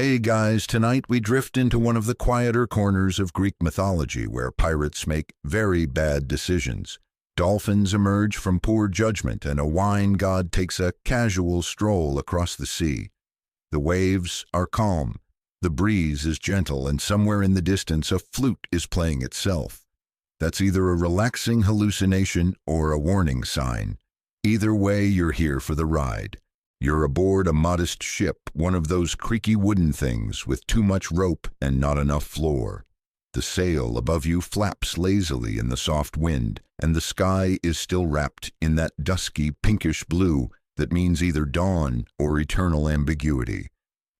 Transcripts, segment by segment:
Hey guys, tonight we drift into one of the quieter corners of Greek mythology where pirates make very bad decisions. Dolphins emerge from poor judgment and a wine god takes a casual stroll across the sea. The waves are calm, the breeze is gentle, and somewhere in the distance a flute is playing itself. That's either a relaxing hallucination or a warning sign. Either way, you're here for the ride. You're aboard a modest ship, one of those creaky wooden things with too much rope and not enough floor. The sail above you flaps lazily in the soft wind, and the sky is still wrapped in that dusky pinkish blue that means either dawn or eternal ambiguity.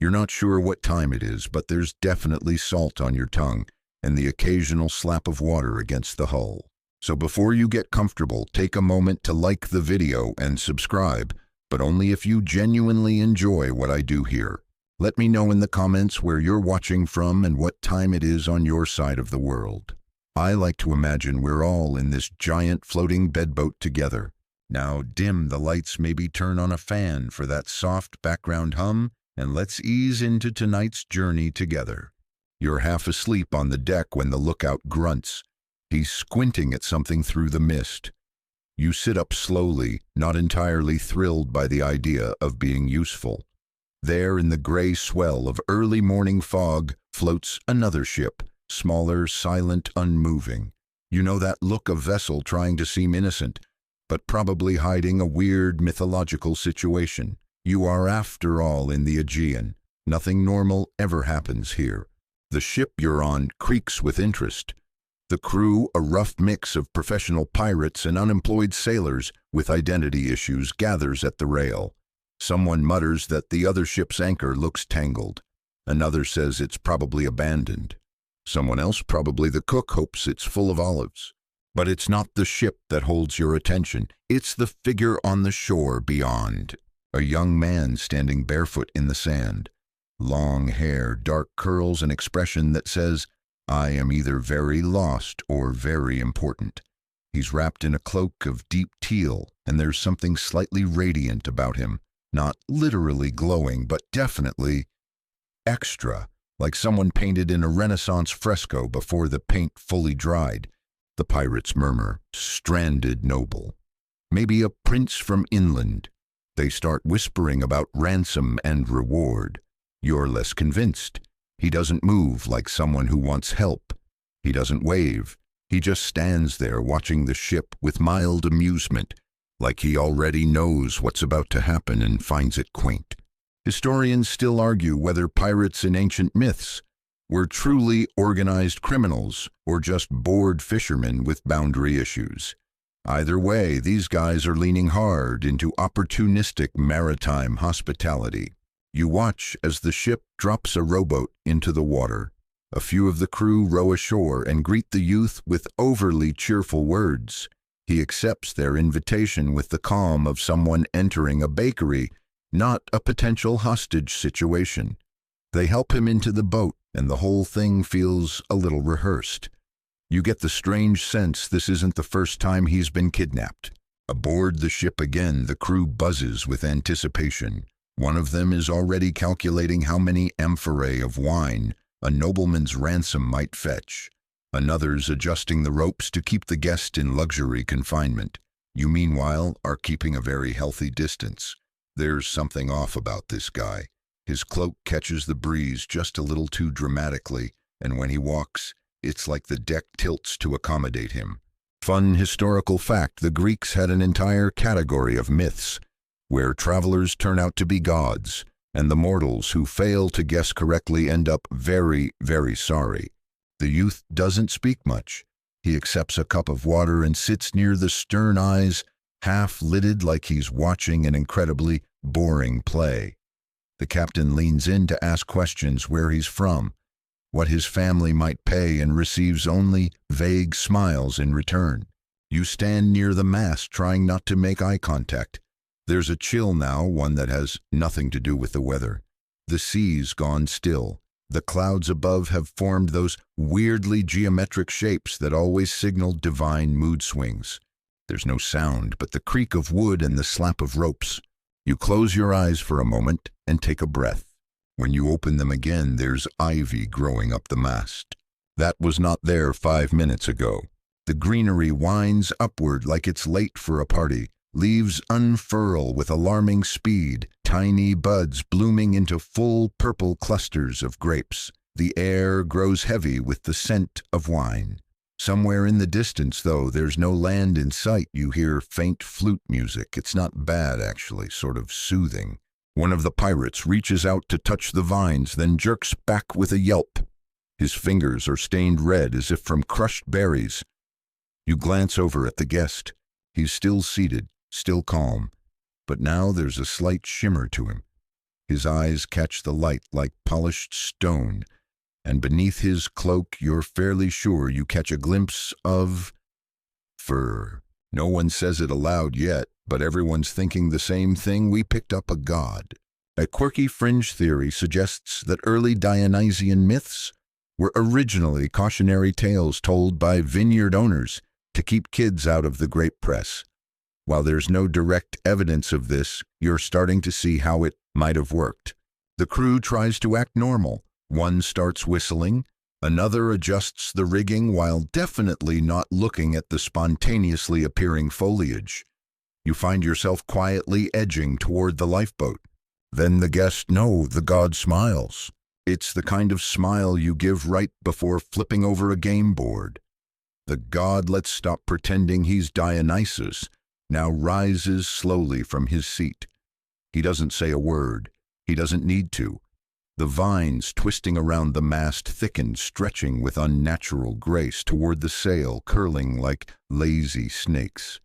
You're not sure what time it is, but there's definitely salt on your tongue and the occasional slap of water against the hull. So before you get comfortable, take a moment to like the video and subscribe, but only if you genuinely enjoy what I do here. Let me know in the comments where you're watching from and what time it is on your side of the world. I like to imagine we're all in this giant floating bedboat together. Now dim the lights, maybe turn on a fan for that soft background hum, and let's ease into tonight's journey together. You're half asleep on the deck when the lookout grunts. He's squinting at something through the mist. You sit up slowly, not entirely thrilled by the idea of being useful. There in the gray swell of early morning fog floats another ship, smaller, silent, unmoving. You know that look of vessel trying to seem innocent, but probably hiding a weird mythological situation. You are, after all, in the Aegean. Nothing normal ever happens here. The ship you're on creaks with interest. The crew, a rough mix of professional pirates and unemployed sailors with identity issues, gathers at the rail. Someone mutters that the other ship's anchor looks tangled. Another says it's probably abandoned. Someone else, probably the cook, hopes it's full of olives. But it's not the ship that holds your attention. It's the figure on the shore beyond. A young man standing barefoot in the sand. Long hair, dark curls, an expression that says, I am either very lost or very important. He's wrapped in a cloak of deep teal, and there's something slightly radiant about him. Not literally glowing, but definitely extra, like someone painted in a Renaissance fresco before the paint fully dried. The pirates murmur, stranded noble. Maybe a prince from inland. They start whispering about ransom and reward. You're less convinced. He doesn't move like someone who wants help. He doesn't wave. He just stands there watching the ship with mild amusement, like he already knows what's about to happen and finds it quaint. Historians still argue whether pirates in ancient myths were truly organized criminals or just bored fishermen with boundary issues. Either way, these guys are leaning hard into opportunistic maritime hospitality. You watch as the ship drops a rowboat into the water. A few of the crew row ashore and greet the youth with overly cheerful words. He accepts their invitation with the calm of someone entering a bakery, not a potential hostage situation. They help him into the boat, and the whole thing feels a little rehearsed. You get the strange sense this isn't the first time he's been kidnapped. Aboard the ship again, the crew buzzes with anticipation. One of them is already calculating how many amphorae of wine a nobleman's ransom might fetch. Another's adjusting the ropes to keep the guest in luxury confinement. You, meanwhile, are keeping a very healthy distance. There's something off about this guy. His cloak catches the breeze just a little too dramatically, and when he walks, it's like the deck tilts to accommodate him. Fun historical fact, the Greeks had an entire category of myths, where travelers turn out to be gods, and the mortals who fail to guess correctly end up very, very sorry. The youth doesn't speak much. He accepts a cup of water and sits near the stern eyes, half-lidded like he's watching an incredibly boring play. The captain leans in to ask questions: where he's from, what his family might pay, and receives only vague smiles in return. You stand near the mast, trying not to make eye contact. There's a chill now, one that has nothing to do with the weather. The sea's gone still. The clouds above have formed those weirdly geometric shapes that always signal divine mood swings. There's no sound but the creak of wood and the slap of ropes. You close your eyes for a moment and take a breath. When you open them again, there's ivy growing up the mast. That was not there 5 minutes ago. The greenery winds upward like it's late for a party. Leaves unfurl with alarming speed, tiny buds blooming into full purple clusters of grapes. The air grows heavy with the scent of wine. Somewhere in the distance, though there's no land in sight, you hear faint flute music. It's not bad, actually, sort of soothing. One of the pirates reaches out to touch the vines, then jerks back with a yelp. His fingers are stained red as if from crushed berries. You glance over at the guest. He's still seated, still calm, but now there's a slight shimmer to him. His eyes catch the light like polished stone, and beneath his cloak you're fairly sure you catch a glimpse of fur. No one says it aloud yet, but everyone's thinking the same thing. We picked up a god. A quirky fringe theory suggests that early Dionysian myths were originally cautionary tales told by vineyard owners to keep kids out of the grape press. While there's no direct evidence of this, you're starting to see how it might have worked. The crew tries to act normal. One starts whistling, another adjusts the rigging while definitely not looking at the spontaneously appearing foliage. You find yourself quietly edging toward the lifeboat. Then the god smiles. It's the kind of smile you give right before flipping over a game board. The god lets stop pretending he's Dionysus, now rises slowly from his seat. He doesn't say a word. He doesn't need to. The vines twisting around the mast thicken, stretching with unnatural grace toward the sail, curling like lazy snakes.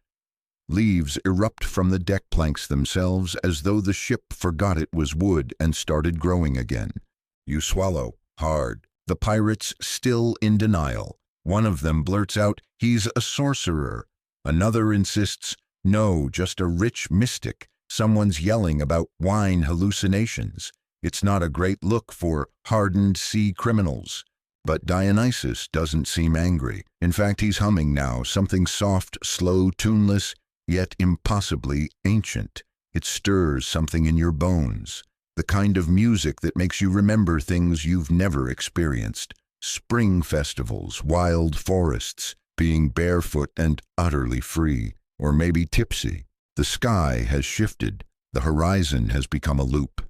Leaves erupt from the deck planks themselves as though the ship forgot it was wood and started growing again. You swallow, hard. The pirates still in denial. One of them blurts out, "He's a sorcerer." Another insists, "No, just a rich mystic." Someone's yelling about wine hallucinations. It's not a great look for hardened sea criminals. But Dionysus doesn't seem angry. In fact, he's humming now, something soft, slow, tuneless, yet impossibly ancient. It stirs something in your bones. The kind of music that makes you remember things you've never experienced. Spring festivals, wild forests, being barefoot and utterly free, or maybe tipsy. The sky has shifted. The horizon has become a loop.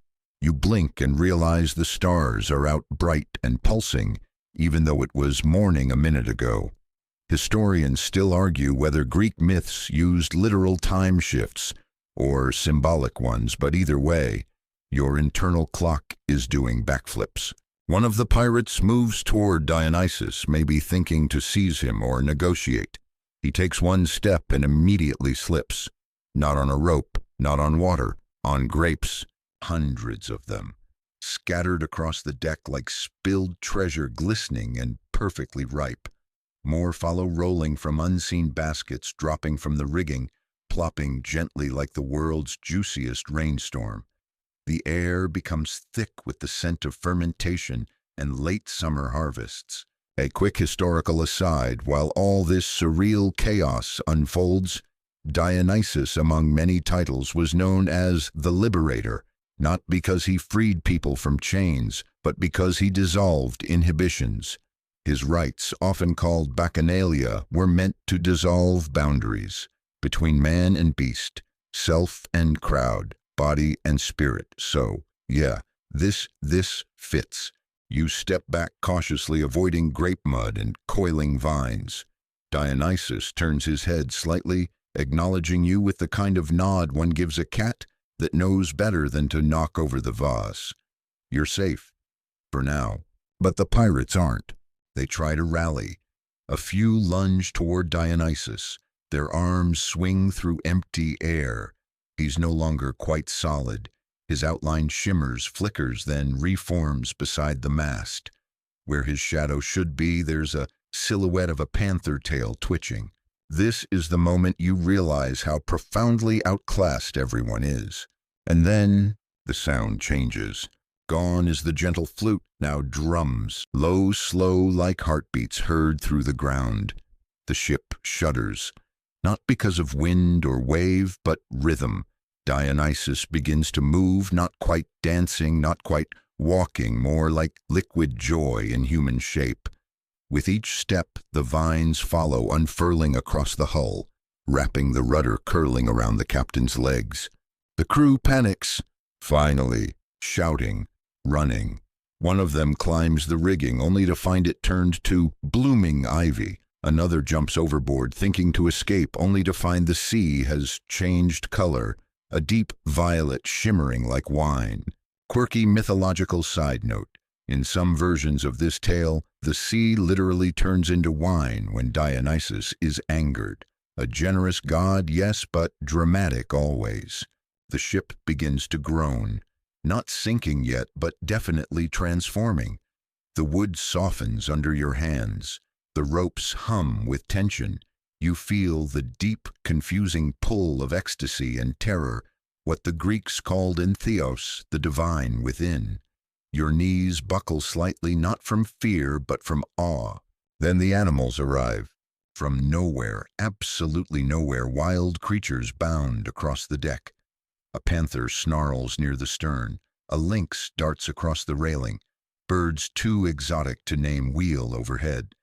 You blink and realize the stars are out bright and pulsing, even though it was morning a minute ago. Historians still argue whether Greek myths used literal time shifts or symbolic ones, but either way, your internal clock is doing backflips. One of the pirates moves toward Dionysus, maybe thinking to seize him or negotiate. He takes one step and immediately slips. Not on a rope, not on water, on grapes. Hundreds of them, scattered across the deck like spilled treasure, glistening and perfectly ripe. More follow, rolling from unseen baskets, dropping from the rigging, plopping gently like the world's juiciest rainstorm. The air becomes thick with the scent of fermentation and late summer harvests. A quick historical aside, while all this surreal chaos unfolds, Dionysus, among many titles, was known as the Liberator, not because he freed people from chains, but because he dissolved inhibitions. His rites, often called bacchanalia, were meant to dissolve boundaries between man and beast, self and crowd, body and spirit. So, yeah, this fits. You step back cautiously, avoiding grape mud and coiling vines. Dionysus turns his head slightly, acknowledging you with the kind of nod one gives a cat that knows better than to knock over the vase. You're safe, for now. But the pirates aren't. They try to rally. A few lunge toward Dionysus. Their arms swing through empty air. He's no longer quite solid. His outline shimmers, flickers, then reforms beside the mast. Where his shadow should be, there's a silhouette of a panther tail twitching. This is the moment you realize how profoundly outclassed everyone is. And then the sound changes. Gone is the gentle flute, now drums, low, slow, like heartbeats heard through the ground. The ship shudders, not because of wind or wave, but rhythm. Dionysus begins to move, not quite dancing, not quite walking more like liquid joy in human shape. With each step, the vines follow, unfurling across the hull, wrapping the rudder curling around the captain's legs. The crew panics, finally, shouting, running. One of them climbs the rigging, only to find it turned to blooming ivy. Another jumps overboard, thinking to escape, only to find the sea has changed color, a deep violet shimmering like wine. Quirky mythological side note. In some versions of this tale, the sea literally turns into wine when Dionysus is angered. A generous god, yes, but dramatic always. The ship begins to groan, not sinking yet, but definitely transforming. The wood softens under your hands. The ropes hum with tension. You feel the deep, confusing pull of ecstasy and terror, what the Greeks called entheos, the divine within. Your knees buckle slightly, not from fear, but from awe. Then the animals arrive. From nowhere, absolutely nowhere, wild creatures bound across the deck. A panther snarls near the stern. A lynx darts across the railing. Birds too exotic to name wheel overhead.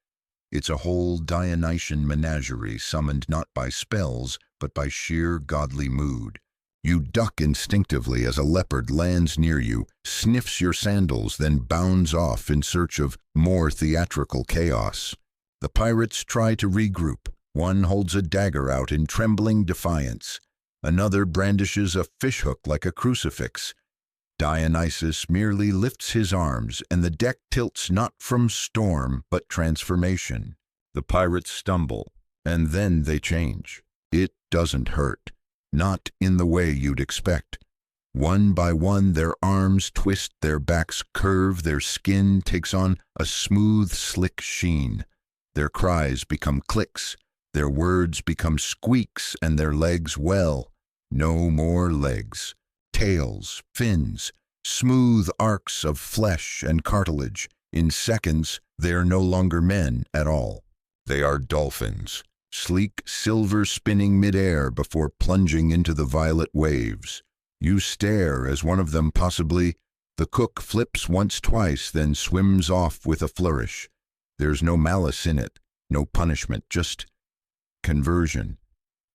It's a whole Dionysian menagerie summoned not by spells, but by sheer godly mood. You duck instinctively as a leopard lands near you, sniffs your sandals, then bounds off in search of more theatrical chaos. The pirates try to regroup. One holds a dagger out in trembling defiance. Another brandishes a fishhook like a crucifix. Dionysus merely lifts his arms, and the deck tilts not from storm, but transformation. The pirates stumble, and then they change. It doesn't hurt. Not in the way you'd expect. One by one, their arms twist, their backs curve, their skin takes on a smooth, slick sheen. Their cries become clicks, their words become squeaks, and their legs, well, no more legs. Tails, fins, smooth arcs of flesh and cartilage. In seconds, they're no longer men at all. They are dolphins. Sleek silver spinning midair before plunging into the violet waves. You stare as one of them possibly. The cook flips once, twice, then swims off with a flourish. There's no malice in it, no punishment, just conversion.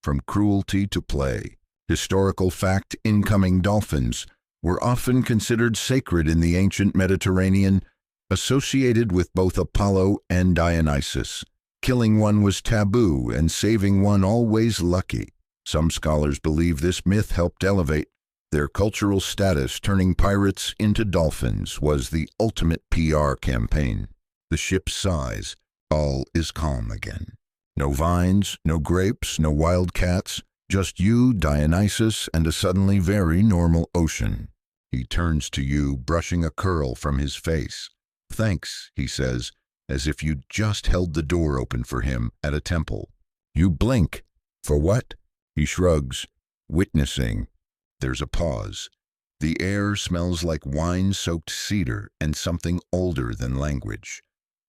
From cruelty to play. Historical fact, incoming dolphins were often considered sacred in the ancient Mediterranean, associated with both Apollo and Dionysus. Killing one was taboo and saving one always lucky. Some scholars believe this myth helped elevate their cultural status. Turning pirates into dolphins was the ultimate PR campaign. The ship sighs. All is calm again. No vines, no grapes, no wild cats, just you, Dionysus, and a suddenly very normal ocean. He turns to you, brushing a curl from his face. "Thanks," he says, as if you'd just held the door open for him at a temple. You blink. "For what?" He shrugs, witnessing. There's a pause. The air smells like wine-soaked cedar and something older than language.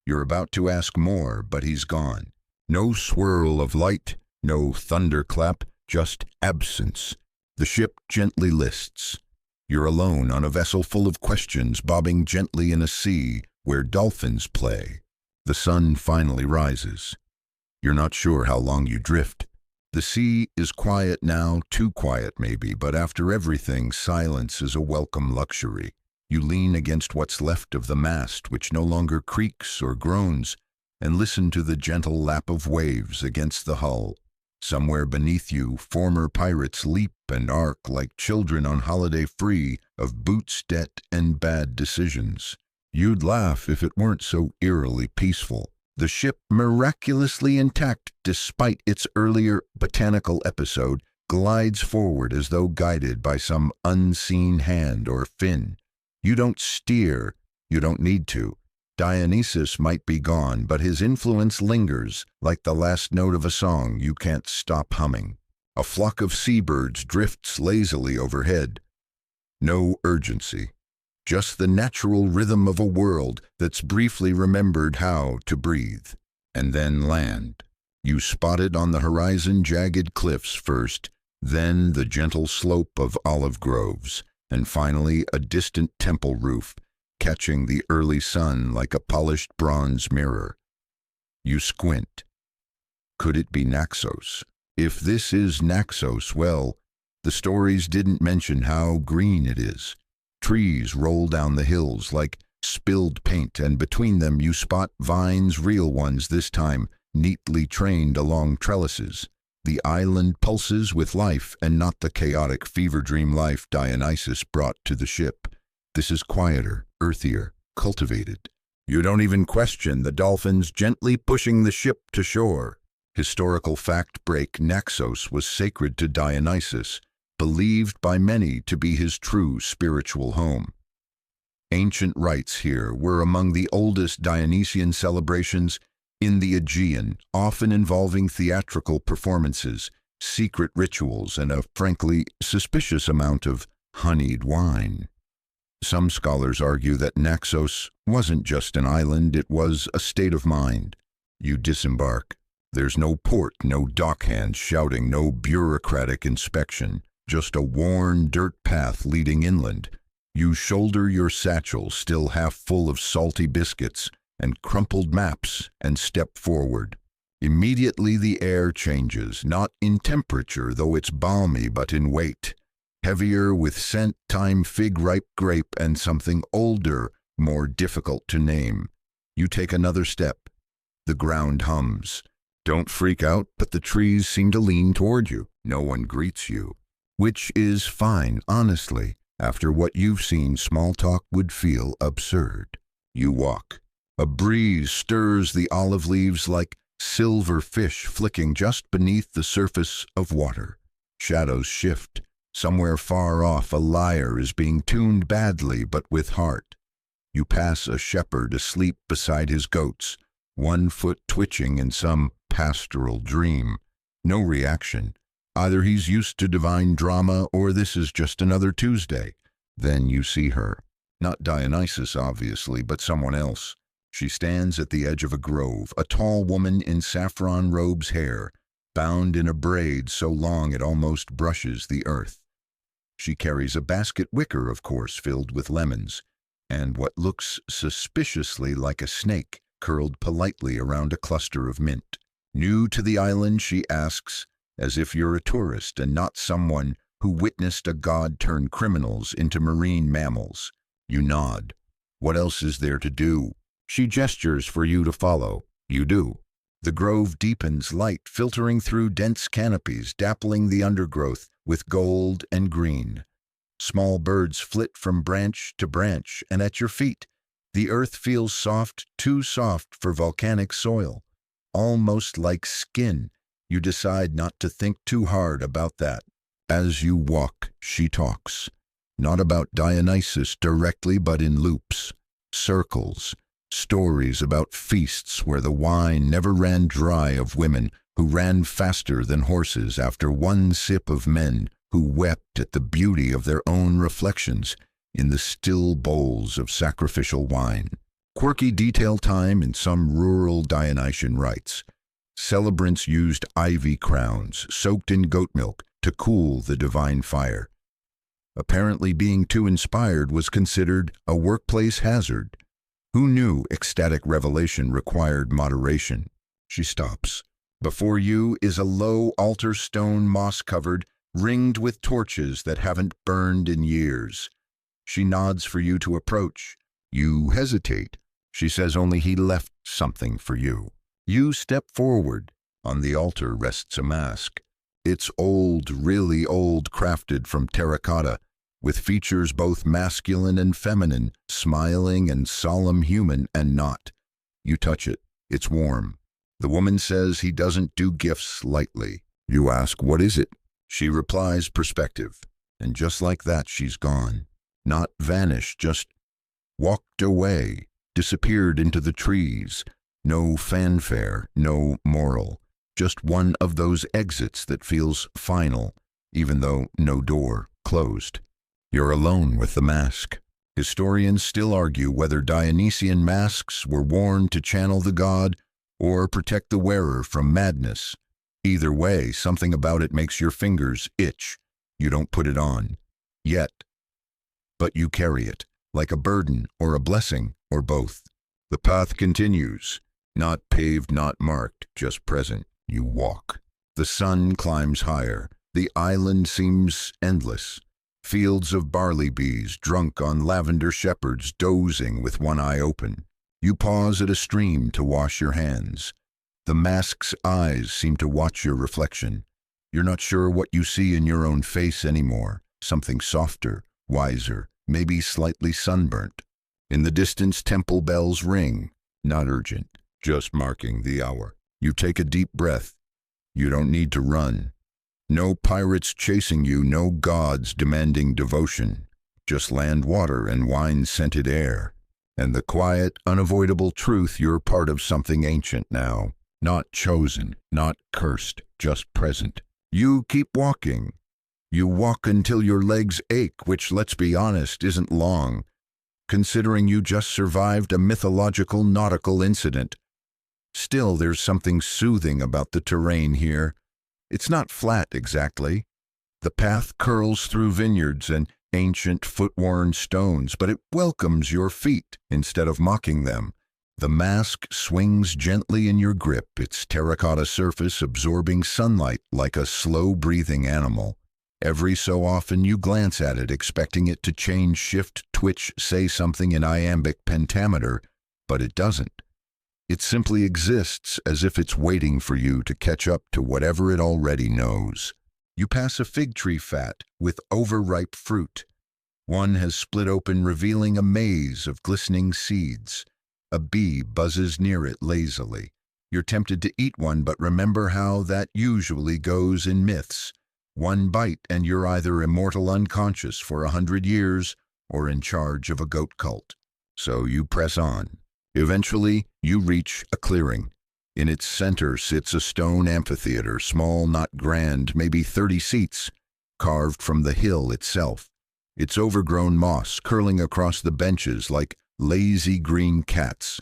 You're about to ask more, but he's gone. No swirl of light, no thunderclap, just absence. The ship gently lists. You're alone on a vessel full of questions, bobbing gently in a sea where dolphins play. The sun finally rises. You're not sure how long you drift. The sea is quiet now, too quiet maybe, but after everything, silence is a welcome luxury. You lean against what's left of the mast, which no longer creaks or groans, and listen to the gentle lap of waves against the hull. Somewhere beneath you, former pirates leap and arc like children on holiday free of boots, debt, and bad decisions. You'd laugh if it weren't so eerily peaceful. The ship, miraculously intact despite its earlier botanical episode, glides forward as though guided by some unseen hand or fin. You don't steer, you don't need to. Dionysus might be gone, but his influence lingers, like the last note of a song you can't stop humming. A flock of seabirds drifts lazily overhead. No urgency. Just the natural rhythm of a world that's briefly remembered how to breathe. And then land. You spot it on the horizon, jagged cliffs first, then the gentle slope of olive groves, and finally a distant temple roof. catching the early sun like a polished bronze mirror. You squint. Could it be Naxos? If this is Naxos, well, the stories didn't mention how green it is. Trees roll down the hills like spilled paint, and between them you spot vines, real ones this time, neatly trained along trellises. The island pulses with life, and not the chaotic fever dream life Dionysus brought to the ship. This is quieter, earthier, cultivated. You don't even question the dolphins gently pushing the ship to shore. Historical fact break: Naxos was sacred to Dionysus, believed by many to be his true spiritual home. Ancient rites here were among the oldest Dionysian celebrations in the Aegean, often involving theatrical performances, secret rituals, and a frankly suspicious amount of honeyed wine. Some scholars argue that Naxos wasn't just an island, it was a state of mind. You disembark. There's no port, no dockhands shouting, no bureaucratic inspection, just a worn dirt path leading inland. You shoulder your satchel, still half full of salty biscuits and crumpled maps, and step forward. Immediately the air changes, not in temperature, though it's balmy, but in weight. Heavier with scent, thyme, fig, ripe grape, and something older, more difficult to name. You take another step. The ground hums. Don't freak out, but the trees seem to lean toward you. No one greets you. Which is fine, honestly. After what you've seen, small talk would feel absurd. You walk. A breeze stirs the olive leaves like silver fish flicking just beneath the surface of water. Shadows shift. Somewhere far off, a lyre is being tuned badly, but with heart. You pass a shepherd asleep beside his goats, one foot twitching in some pastoral dream. No reaction. Either he's used to divine drama, or this is just another Tuesday. Then you see her. Not Dionysus, obviously, but someone else. She stands at the edge of a grove, a tall woman in saffron robe's hair, bound in a braid so long it almost brushes the earth. She carries a basket wicker, of course, filled with lemons, and what looks suspiciously like a snake curled politely around a cluster of mint. New to the island, she asks, as if you're a tourist and not someone who witnessed a god turn criminals into marine mammals. You nod. What else is there to do? She gestures for you to follow. You do. The grove deepens, light filtering through dense canopies, dappling the undergrowth with gold and green. Small birds flit from branch to branch, and at your feet, the earth feels soft, too soft for volcanic soil. Almost like skin. You decide not to think too hard about that. As you walk, she talks. Not about Dionysus directly, but in loops, circles, stories about feasts where the wine never ran dry, of women who ran faster than horses after one sip, of men who wept at the beauty of their own reflections in the still bowls of sacrificial wine. Quirky detail time in some rural Dionysian rites. Celebrants used ivy crowns soaked in goat milk to cool the divine fire. Apparently being too inspired was considered a workplace hazard. Who knew ecstatic revelation required moderation? She stops. Before you is a low altar stone, moss-covered, ringed with torches that haven't burned in years. She nods for you to approach. You hesitate. She says only he left something for you. You step forward. On the altar rests a mask. It's old, really old, crafted from terracotta, with features both masculine and feminine, smiling and solemn, human and not. You touch it. It's warm. The woman says he doesn't do gifts lightly. You ask, what is it? She replies, perspective. And just like that, she's gone. Not vanished, just walked away, disappeared into the trees. No fanfare, no moral. Just one of those exits that feels final, even though no door closed. You're alone with the mask. Historians still argue whether Dionysian masks were worn to channel the god or protect the wearer from madness. Either way, something about it makes your fingers itch. You don't put it on. Yet. But you carry it, like a burden or a blessing or both. The path continues, not paved, not marked, just present. You walk. The sun climbs higher. The island seems endless. Fields of barley bees, drunk on lavender shepherds, dozing with one eye open. You pause at a stream to wash your hands. The mask's eyes seem to watch your reflection. You're not sure what you see in your own face anymore. Something softer, wiser, maybe slightly sunburnt. In the distance, temple bells ring. Not urgent, just marking the hour. You take a deep breath. You don't need to run. No pirates chasing you, no gods demanding devotion. Just land, water, and wine-scented air. And the quiet, unavoidable truth, you're part of something ancient now. Not chosen, not cursed, just present. You keep walking. You walk until your legs ache, which, let's be honest, isn't long, considering you just survived a mythological nautical incident. Still, there's something soothing about the terrain here. It's not flat exactly. The path curls through vineyards and ancient foot-worn stones, but it welcomes your feet instead of mocking them. The mask swings gently in your grip, its terracotta surface absorbing sunlight like a slow-breathing animal. Every so often you glance at it, expecting it to change, shift, twitch, say something in iambic pentameter, but it doesn't. It simply exists as if it's waiting for you to catch up to whatever it already knows. You pass a fig tree fat with overripe fruit. One has split open, revealing a maze of glistening seeds. A bee buzzes near it lazily. You're tempted to eat one, but remember how that usually goes in myths. One bite and you're either immortal unconscious for 100 years or in charge of a goat cult. So you press on. Eventually, you reach a clearing. In its center sits a stone amphitheater, small, not grand, maybe 30 seats, carved from the hill itself. Its overgrown moss curling across the benches like lazy green cats.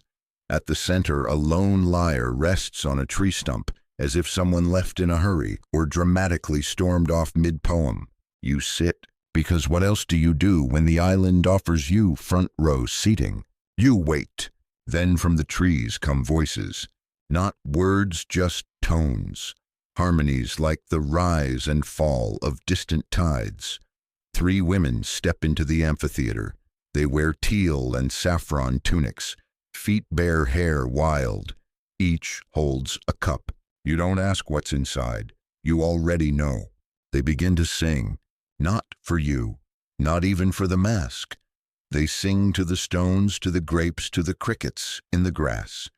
At the center, a lone lyre rests on a tree stump, as if someone left in a hurry or dramatically stormed off mid-poem. You sit, because what else do you do when the island offers you front row seating? You wait. Then from the trees come voices. Not words, just tones. Harmonies like the rise and fall of distant tides. 3 women step into the amphitheater. They wear teal and saffron tunics, feet bare, hair wild. Each holds a cup. You don't ask what's inside. You already know. They begin to sing. Not for you. Not even for the mask. They sing to the stones, to the grapes, to the crickets in the grass.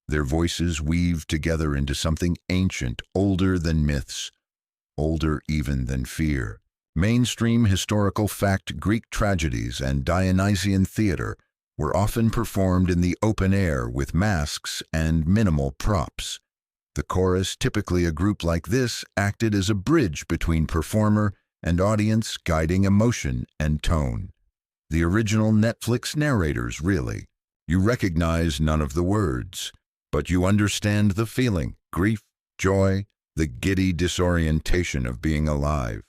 Their voices weave together into something ancient, older than myths, older even than fear. Mainstream historical fact Greek tragedies and Dionysian theater were often performed in the open air with masks and minimal props. The chorus, typically a group like this, acted as a bridge between performer and audience, guiding emotion and tone. The original Netflix narrators, really. You recognize none of the words, but you understand the feeling, grief, joy, the giddy disorientation of being alive.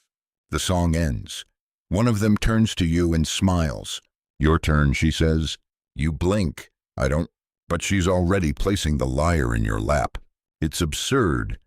The song ends. One of them turns to you and smiles. Your turn, she says. You blink. I don't. But she's already placing the lyre in your lap. It's absurd.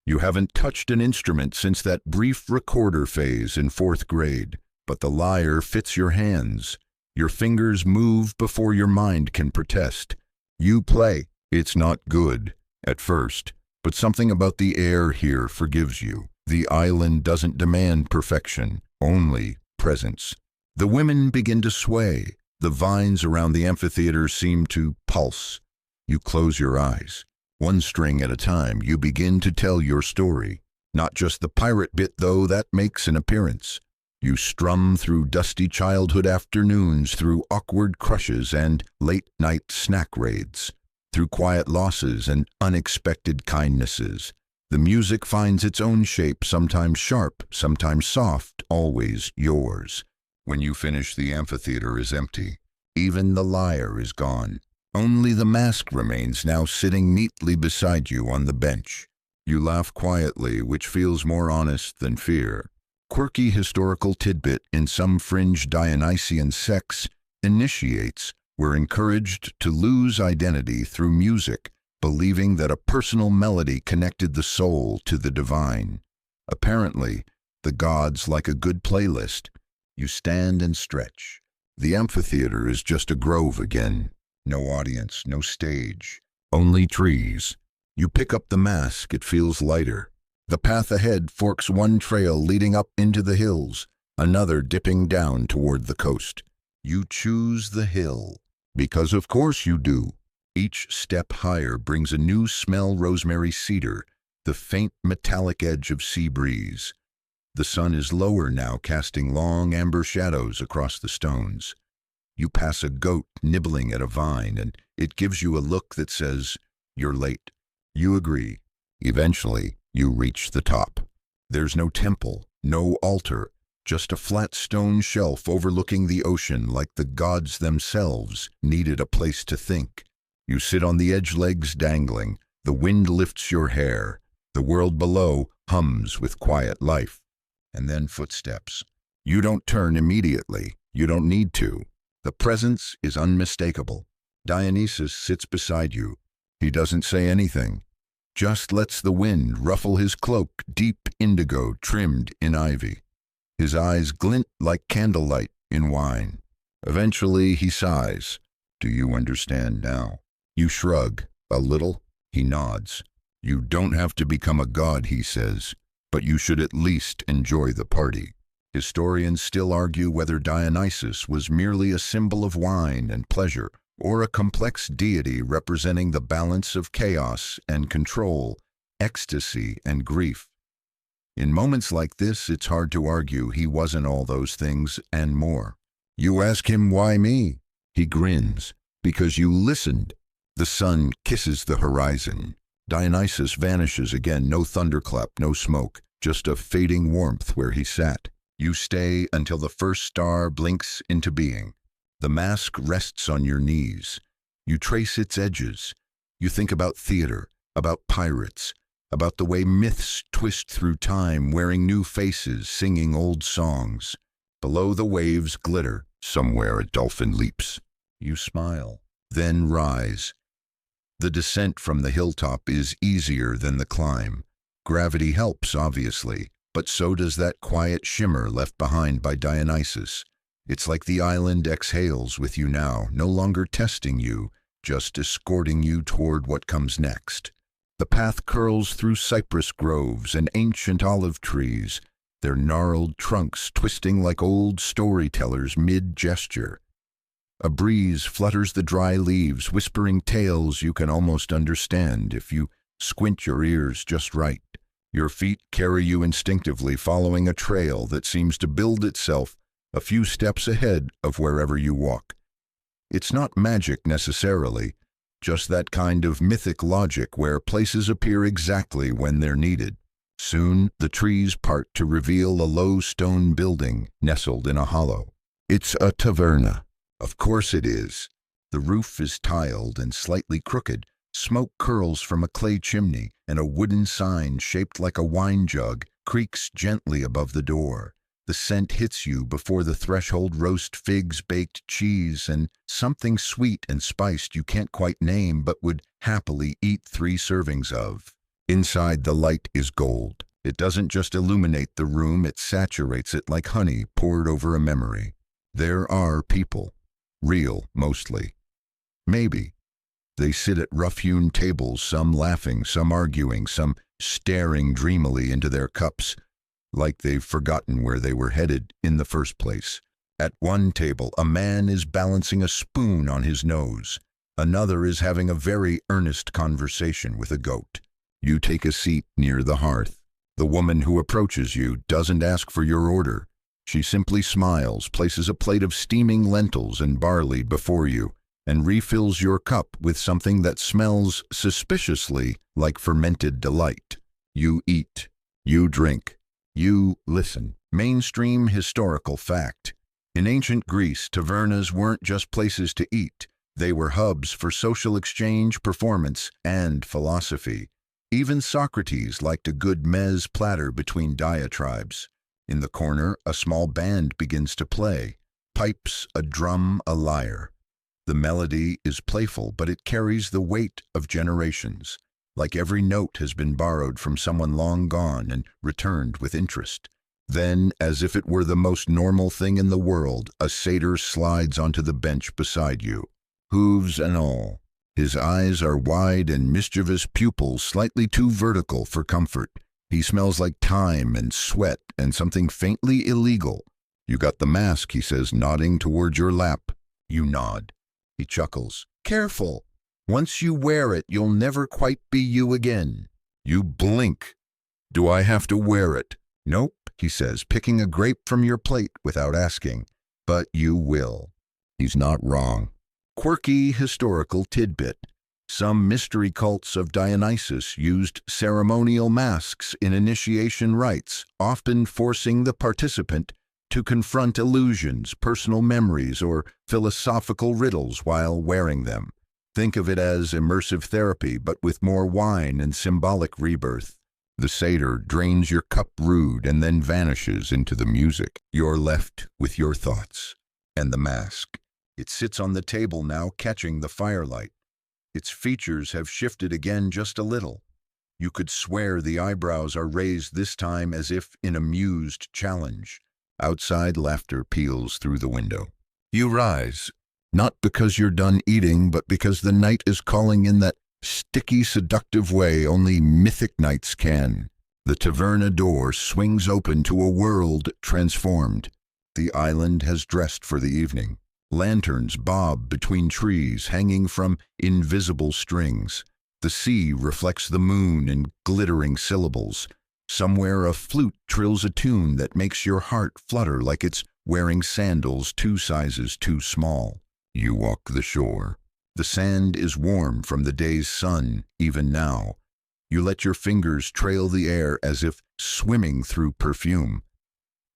You haven't touched an instrument since that brief recorder phase in 4th grade, but the lyre fits your hands. Your fingers move before your mind can protest. You play. It's not good, at first, but something about the air here forgives you. The island doesn't demand perfection, only presence. The women begin to sway. The vines around the amphitheater seem to pulse. You close your eyes. One string at a time, you begin to tell your story. Not just the pirate bit, though, that makes an appearance. You strum through dusty childhood afternoons, through awkward crushes and late-night snack raids, through quiet losses and unexpected kindnesses. The music finds its own shape, sometimes sharp, sometimes soft, always yours. When you finish, the amphitheater is empty. Even the lyre is gone. Only the mask remains, now sitting neatly beside you on the bench. You laugh quietly, which feels more honest than fear. Quirky historical tidbit: in some fringe Dionysian sects, Initiates were encouraged to lose identity through music, believing that a personal melody connected the soul to the divine. Apparently, the gods like a good playlist. You stand and stretch. The amphitheater is just a grove again. No audience, no stage, only trees. You pick up the mask, it feels lighter. The path ahead forks one trail leading up into the hills, another dipping down toward the coast. You choose the hill, because of course you do. Each step higher brings a new smell: rosemary, cedar, the faint metallic edge of sea breeze. The sun is lower now, casting long amber shadows across the stones. You pass a goat nibbling at a vine, and it gives you a look that says, "You're late." You agree. Eventually, you reach the top. There's no temple, no altar, just a flat stone shelf overlooking the ocean, like the gods themselves needed a place to think. You sit on the edge, legs dangling. The wind lifts your hair. The world below hums with quiet life. And then footsteps. You don't turn immediately. You don't need to. The presence is unmistakable. Dionysus sits beside you. He doesn't say anything, just lets the wind ruffle his cloak, deep indigo trimmed in ivy. His eyes glint like candlelight in wine. Eventually he sighs. "Do you understand now?" You shrug. "A little." He nods. "You don't have to become a god," he says, "but you should at least enjoy the party." Historians still argue whether Dionysus was merely a symbol of wine and pleasure, or a complex deity representing the balance of chaos and control, ecstasy and grief. In moments like this, it's hard to argue he wasn't all those things and more. You ask him, "Why me?" He grins. "Because you listened." The sun kisses the horizon. Dionysus vanishes again, no thunderclap, no smoke, just a fading warmth where he sat. You stay until the first star blinks into being. The mask rests on your knees. You trace its edges. You think about theater, about pirates, about the way myths twist through time, wearing new faces, singing old songs. Below the waves glitter. Somewhere a dolphin leaps. You smile, then rise. The descent from the hilltop is easier than the climb. Gravity helps, obviously, but so does that quiet shimmer left behind by Dionysus. It's like the island exhales with you now, no longer testing you, just escorting you toward what comes next. The path curls through cypress groves and ancient olive trees, their gnarled trunks twisting like old storytellers mid-gesture. A breeze flutters the dry leaves, whispering tales you can almost understand if you squint your ears just right. Your feet carry you instinctively, following a trail that seems to build itself a few steps ahead of wherever you walk. It's not magic necessarily, just that kind of mythic logic where places appear exactly when they're needed. Soon, the trees part to reveal a low stone building nestled in a hollow. It's a taverna. Of course it is. The roof is tiled and slightly crooked. Smoke curls from a clay chimney, and a wooden sign shaped like a wine jug creaks gently above the door. The scent hits you before the threshold: roast figs, baked cheese, and something sweet and spiced you can't quite name but would happily eat 3 servings of. Inside, the light is gold. It doesn't just illuminate the room, it saturates it like honey poured over a memory. There are people. Real, mostly. Maybe. They sit at rough-hewn tables, some laughing, some arguing, some staring dreamily into their cups, like they've forgotten where they were headed in the first place. At one table, a man is balancing a spoon on his nose. Another is having a very earnest conversation with a goat. You take a seat near the hearth. The woman who approaches you doesn't ask for your order. She simply smiles, places a plate of steaming lentils and barley before you, and refills your cup with something that smells suspiciously like fermented delight. You eat. You drink. You listen. Mainstream historical fact. In ancient Greece, tavernas weren't just places to eat. They were hubs for social exchange, performance, and philosophy. Even Socrates liked a good meze platter between diatribes. In the corner, a small band begins to play. pipes, a drum, a lyre. The melody is playful, but it carries the weight of generations, like every note has been borrowed from someone long gone and returned with interest. Then, as if it were the most normal thing in the world, a satyr slides onto the bench beside you, hooves and all. His eyes are wide and mischievous pupils slightly too vertical for comfort. He smells like thyme and sweat and something faintly illegal. "You got the mask," he says, nodding toward your lap. You nod. He chuckles. "Careful. Once you wear it, you'll never quite be you again." You blink. "Do I have to wear it?" "Nope," he says, picking a grape from your plate without asking. "But you will." He's not wrong. Quirky historical tidbit. Some mystery cults of Dionysus used ceremonial masks in initiation rites, often forcing the participant to confront illusions, personal memories, or philosophical riddles while wearing them. Think of it as immersive therapy, but with more wine and symbolic rebirth. The satyr drains your cup rude and then vanishes into the music. You're left with your thoughts and the mask. It sits on the table now, catching the firelight. Its features have shifted again just a little. You could swear the eyebrows are raised this time as if in amused challenge. Outside, laughter peals through the window. You rise, not because you're done eating, but because the night is calling in that sticky, seductive way only mythic nights can. The taverna door swings open to a world transformed. The island has dressed for the evening. Lanterns bob between trees hanging from invisible strings. The sea reflects the moon in glittering syllables. Somewhere a flute trills a tune that makes your heart flutter like it's wearing sandals 2 sizes too small. You walk the shore. The sand is warm from the day's sun, even now. You let your fingers trail the air as if swimming through perfume.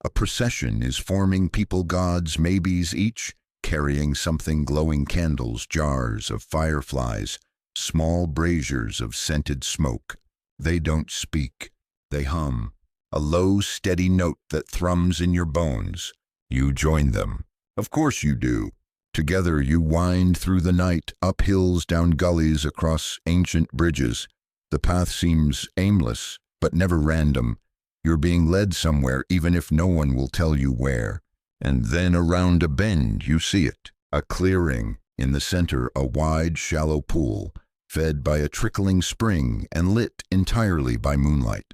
A procession is forming, people gods, maybes each, carrying something, glowing candles, jars of fireflies, small braziers of scented smoke. They don't speak. They hum, a low, steady note that thrums in your bones. You join them. Of course you do. Together you wind through the night, up hills, down gullies, across ancient bridges. The path seems aimless, but never random. You're being led somewhere, even if no one will tell you where. And then around a bend you see it, a clearing. In the center, a wide, shallow pool, fed by a trickling spring and lit entirely by moonlight.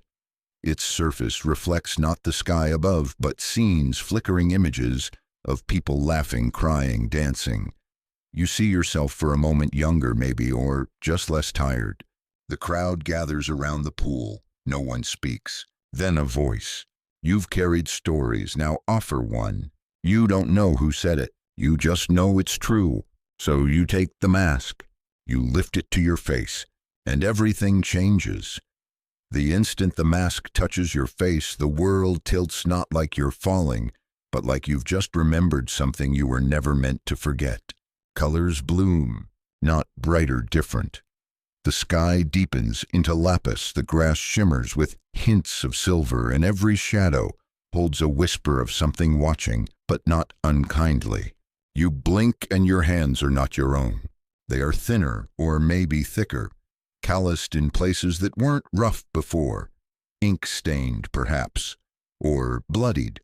Its surface reflects not the sky above, but scenes, flickering images of people laughing, crying, dancing. You see yourself for a moment younger maybe, or just less tired. The crowd gathers around the pool. No one speaks. Then a voice. You've carried stories, now offer one. You don't know who said it. You just know it's true. So you take the mask. You lift it to your face, and everything changes. The instant the mask touches your face, the world tilts, not like you're falling, but like you've just remembered something you were never meant to forget. Colors bloom, not brighter, different. The sky deepens into lapis, the grass shimmers with hints of silver, and every shadow holds a whisper of something watching, but not unkindly. You blink and your hands are not your own. They are thinner, or maybe thicker, calloused in places that weren't rough before, ink-stained perhaps, or bloodied,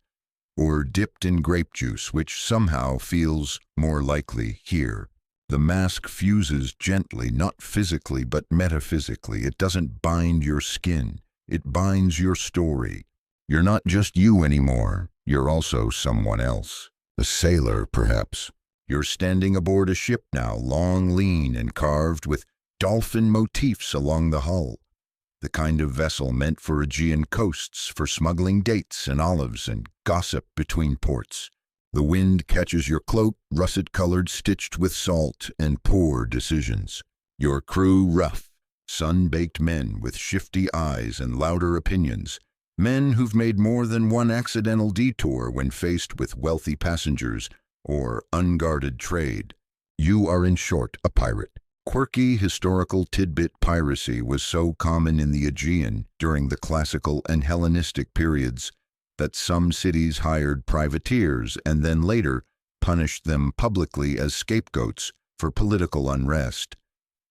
or dipped in grape juice, which somehow feels more likely here. The mask fuses gently, not physically but metaphysically. It doesn't bind your skin, it binds your story. You're not just you anymore, you're also someone else. A sailor, perhaps. You're standing aboard a ship now, long, lean, and carved with dolphin motifs along the hull. The kind of vessel meant for Aegean coasts, for smuggling dates and olives and gossip between ports. The wind catches your cloak, russet-colored, stitched with salt and poor decisions. Your crew rough, sun-baked men with shifty eyes and louder opinions. Men who've made more than one accidental detour when faced with wealthy passengers or unguarded trade. You are, in short, a pirate. Quirky historical tidbit piracy was so common in the Aegean during the classical and Hellenistic periods that some cities hired privateers and then later punished them publicly as scapegoats for political unrest.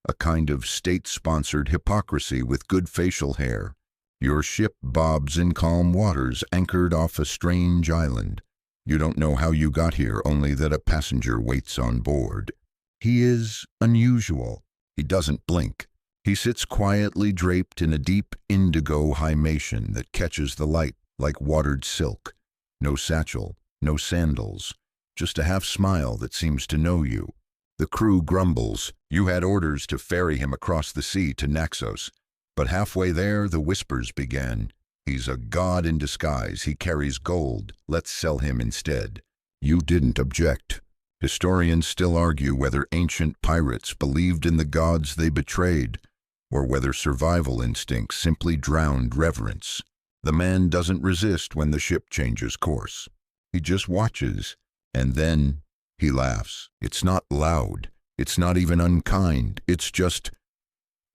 A kind of state-sponsored hypocrisy with good facial hair. Your ship bobs in calm waters, anchored off a strange island. You don't know how you got here, only that a passenger waits on board. He is unusual. He doesn't blink. He sits quietly draped in a deep indigo himation that catches the light like watered silk. No satchel, no sandals, just a half-smile that seems to know you. The crew grumbles. You had orders to ferry him across the sea to Naxos. But halfway there, the whispers began. He's a god in disguise. He carries gold. Let's sell him instead. You didn't object. Historians still argue whether ancient pirates believed in the gods they betrayed, or whether survival instincts simply drowned reverence. The man doesn't resist when the ship changes course. He just watches, and then he laughs. It's not loud. It's not even unkind. It's just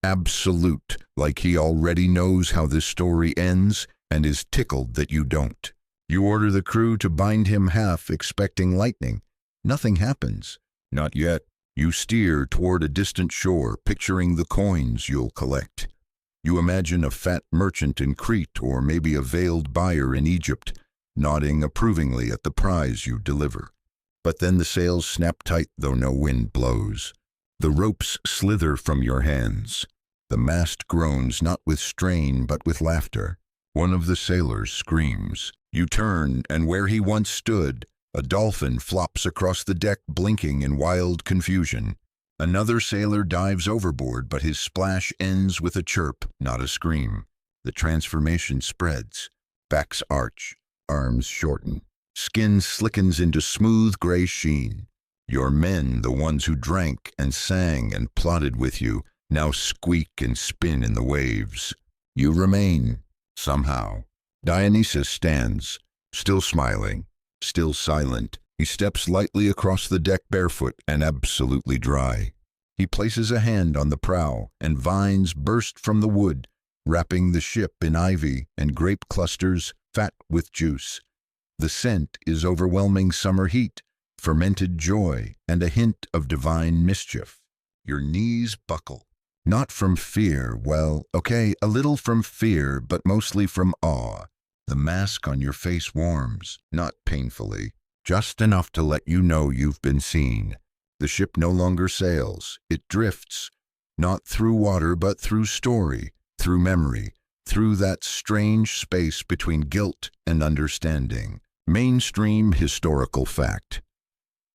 absolute, like he already knows how this story ends and is tickled that you don't. You order the crew to bind him half, expecting lightning. Nothing happens. Not yet. You steer toward a distant shore, picturing the coins you'll collect. You imagine a fat merchant in Crete, or maybe a veiled buyer in Egypt, nodding approvingly at the prize you deliver. But then the sails snap tight, though no wind blows. The ropes slither from your hands. The mast groans not with strain, but with laughter. One of the sailors screams. You turn, and where he once stood, a dolphin flops across the deck, blinking in wild confusion. Another sailor dives overboard, but his splash ends with a chirp, not a scream. The transformation spreads. Backs arch, arms shorten. Skin slickens into smooth gray sheen. Your men, the ones who drank and sang and plotted with you, now squeak and spin in the waves. You remain, somehow. Dionysus stands, still smiling, still silent. He steps lightly across the deck barefoot and absolutely dry. He places a hand on the prow, and vines burst from the wood, wrapping the ship in ivy and grape clusters fat with juice. The scent is overwhelming summer heat, fermented joy, and a hint of divine mischief. Your knees buckle. Not from fear, well, okay, a little from fear, but mostly from awe. The mask on your face warms, not painfully, just enough to let you know you've been seen. The ship no longer sails. It drifts, not through water, but through story, through memory, through that strange space between guilt and understanding. Mainstream historical fact.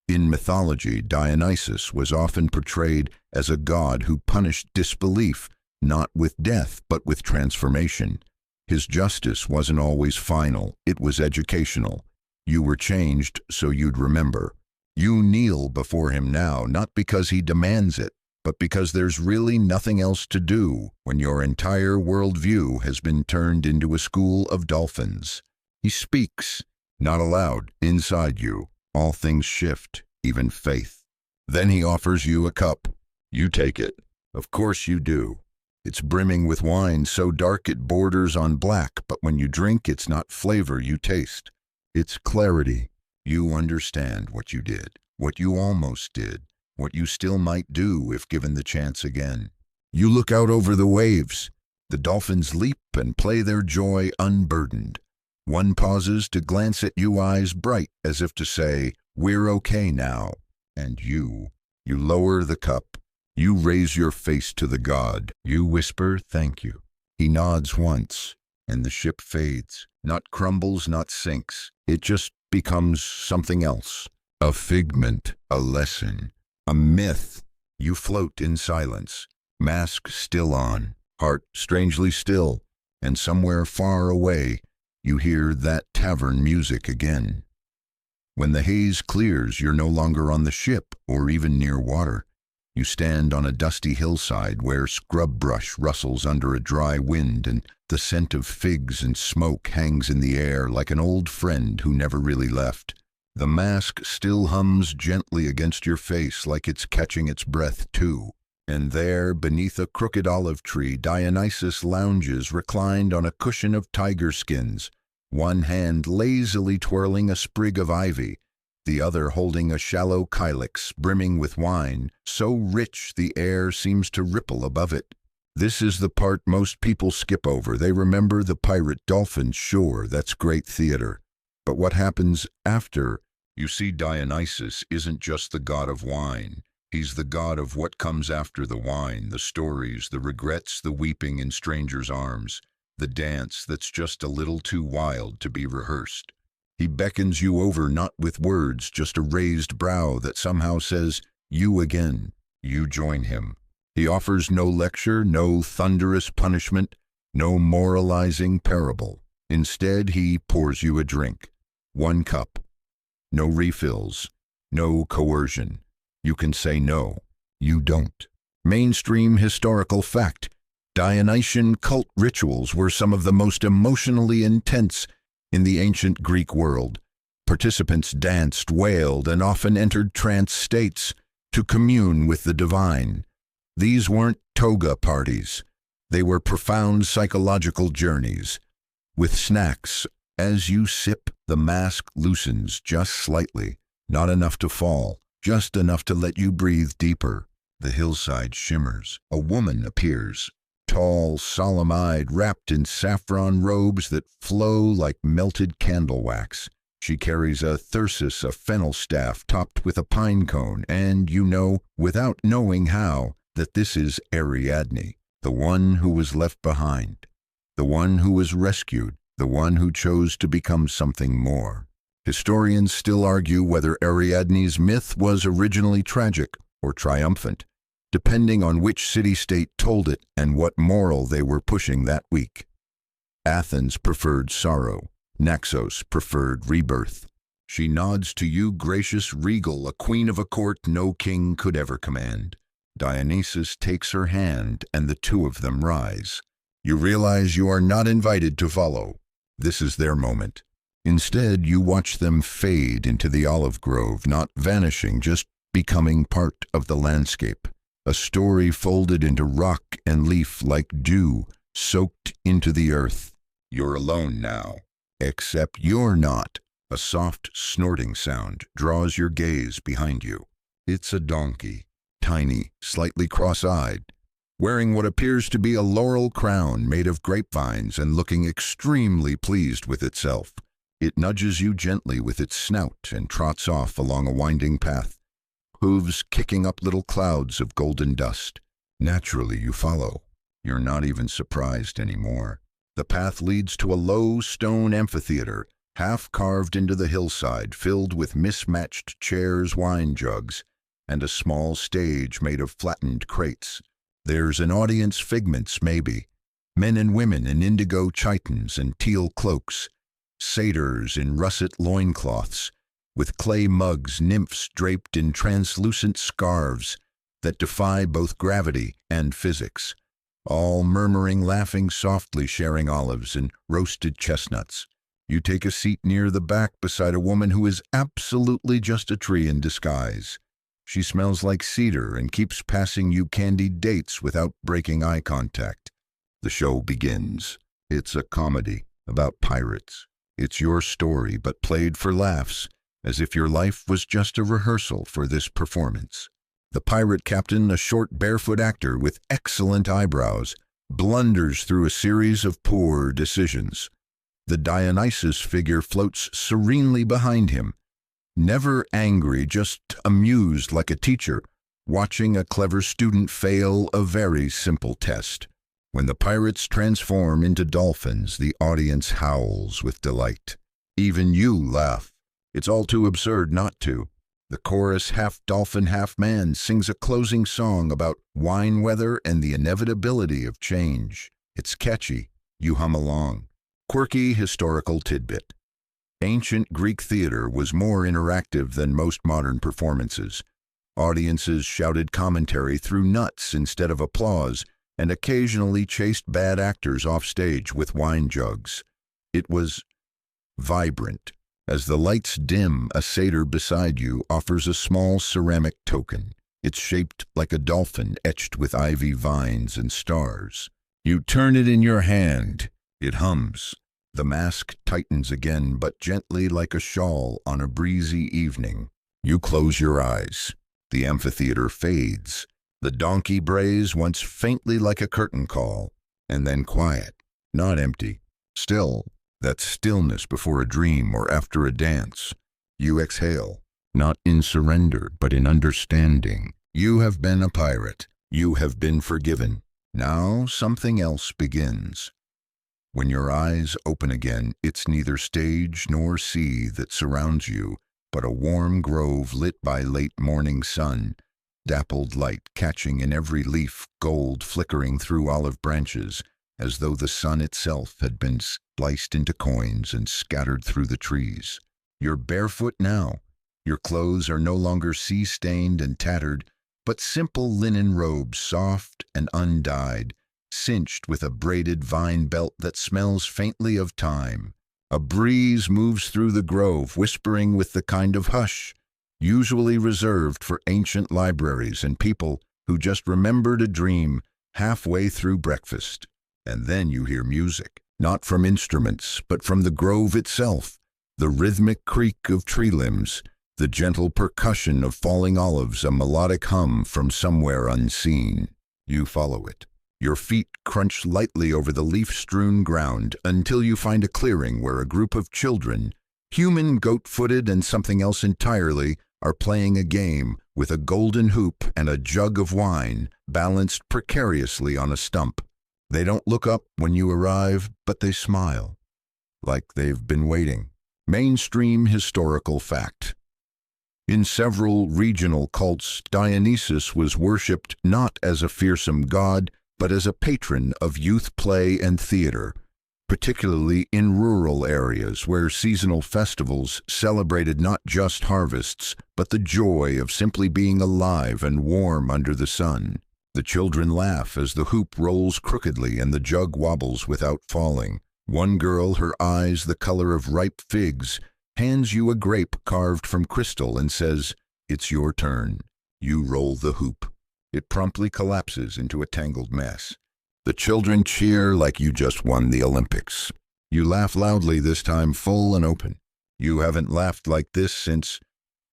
In mythology, Dionysus was often portrayed as a god who punished disbelief, not with death, but with transformation. His justice wasn't always final, it was educational. You were changed so you'd remember. You kneel before him now, not because he demands it, but because there's really nothing else to do when your entire worldview has been turned into a school of dolphins. He speaks, not aloud, inside you. All things shift, even faith. Then he offers you a cup. You take it. Of course you do. It's brimming with wine so dark it borders on black, but when you drink, it's not flavor you taste. It's clarity. You understand what you did, what you almost did, what you still might do if given the chance again. You look out over the waves. The dolphins leap and play their joy unburdened. One pauses to glance at you, eyes bright, as if to say, "We're okay now." And you lower the cup. You raise your face to the god. You whisper, "Thank you." He nods once, and the ship fades. Not crumbles, not sinks. It just becomes something else. A figment, a lesson, a myth. You float in silence, mask still on, heart strangely still, and somewhere far away, you hear that tavern music again. When the haze clears, you're no longer on the ship or even near water. You stand on a dusty hillside where scrub brush rustles under a dry wind and the scent of figs and smoke hangs in the air like an old friend who never really left. The mask still hums gently against your face like it's catching its breath too. And there, beneath a crooked olive tree, Dionysus lounges reclined on a cushion of tiger skins, one hand lazily twirling a sprig of ivy, the other holding a shallow kylix brimming with wine, so rich the air seems to ripple above it. This is the part most people skip over. They remember the pirate dolphins. Sure, that's great theater. But what happens after? You see, Dionysus isn't just the god of wine. He's the god of what comes after the wine, the stories, the regrets, the weeping in strangers' arms, the dance that's just a little too wild to be rehearsed. He beckons you over not with words, just a raised brow that somehow says, "You again." You join him. He offers no lecture, no thunderous punishment, no moralizing parable. Instead, he pours you a drink. One cup. No refills. No coercion. You can say no. You don't. Mainstream historical fact. Dionysian cult rituals were some of the most emotionally intense in the ancient Greek world. Participants danced, wailed, and often entered trance states to commune with the divine. These weren't toga parties. They were profound psychological journeys. With snacks, as you sip, the mask loosens just slightly, not enough to fall, just enough to let you breathe deeper. The hillside shimmers. A woman appears, tall, solemn-eyed, wrapped in saffron robes that flow like melted candle wax. She carries a thyrsus, a fennel staff topped with a pine cone, and you know, without knowing how, that this is Ariadne, the one who was left behind, the one who was rescued, the one who chose to become something more. Historians still argue whether Ariadne's myth was originally tragic or triumphant, depending on which city-state told it and what moral they were pushing that week. Athens preferred sorrow. Naxos preferred rebirth. She nods to you, gracious, regal, a queen of a court no king could ever command. Dionysus takes her hand, and the two of them rise. You realize you are not invited to follow. This is their moment. Instead, you watch them fade into the olive grove, not vanishing, just becoming part of the landscape. A story folded into rock and leaf like dew, soaked into the earth. You're alone now. Except you're not. A soft, snorting sound draws your gaze behind you. It's a donkey. Tiny, slightly cross-eyed, wearing what appears to be a laurel crown made of grapevines and looking extremely pleased with itself. It nudges you gently with its snout and trots off along a winding path, hooves kicking up little clouds of golden dust. Naturally, you follow. You're not even surprised anymore. The path leads to a low stone amphitheater, half carved into the hillside, filled with mismatched chairs, wine jugs, and a small stage made of flattened crates. There's an audience, figments maybe, men and women in indigo chitons and teal cloaks, satyrs in russet loincloths, with clay mugs, nymphs draped in translucent scarves that defy both gravity and physics, all murmuring, laughing softly, sharing olives and roasted chestnuts. You take a seat near the back beside a woman who is absolutely just a tree in disguise. She smells like cedar and keeps passing you candied dates without breaking eye contact. The show begins. It's a comedy about pirates. It's your story, but played for laughs, as if your life was just a rehearsal for this performance. The pirate captain, a short barefoot actor with excellent eyebrows, blunders through a series of poor decisions. The Dionysus figure floats serenely behind him, never angry, just amused like a teacher, watching a clever student fail a very simple test. When the pirates transform into dolphins, the audience howls with delight. Even you laugh. It's all too absurd not to. The chorus, half dolphin, half man, sings a closing song about wine weather and the inevitability of change. It's catchy. You hum along. Quirky historical tidbit. Ancient Greek theater was more interactive than most modern performances. Audiences shouted commentary through nuts instead of applause, and occasionally chased bad actors off stage with wine jugs. It was vibrant. As the lights dim, a satyr beside you offers a small ceramic token. It's shaped like a dolphin etched with ivy vines and stars. You turn it in your hand. It hums. The mask tightens again, but gently like a shawl on a breezy evening. You close your eyes. The amphitheater fades. The donkey brays once faintly like a curtain call, and then quiet, not empty. Still, that stillness before a dream or after a dance. You exhale, not in surrender, but in understanding. You have been a pirate. You have been forgiven. Now something else begins. When your eyes open again, it's neither stage nor sea that surrounds you, but a warm grove lit by late morning sun, dappled light catching in every leaf, gold flickering through olive branches, as though the sun itself had been spliced into coins and scattered through the trees. You're barefoot now. Your clothes are no longer sea-stained and tattered, but simple linen robes, soft and undyed, cinched with a braided vine belt that smells faintly of thyme. A breeze moves through the grove, whispering with the kind of hush usually reserved for ancient libraries and people who just remembered a dream halfway through breakfast. And then you hear music, not from instruments, but from the grove itself, the rhythmic creak of tree limbs, the gentle percussion of falling olives, a melodic hum from somewhere unseen. You follow it. Your feet crunch lightly over the leaf-strewn ground until you find a clearing where a group of children, human, goat-footed, and something else entirely, are playing a game with a golden hoop and a jug of wine balanced precariously on a stump. They don't look up when you arrive, but they smile, like they've been waiting. Mainstream historical fact. In several regional cults, Dionysus was worshipped not as a fearsome god, but as a patron of youth play and theater, particularly in rural areas where seasonal festivals celebrated not just harvests, but the joy of simply being alive and warm under the sun. The children laugh as the hoop rolls crookedly and the jug wobbles without falling. One girl, her eyes the color of ripe figs, hands you a grape carved from crystal and says, "It's your turn." You roll the hoop. It promptly collapses into a tangled mess. The children cheer like you just won the Olympics. You laugh loudly, this time full and open. You haven't laughed like this since,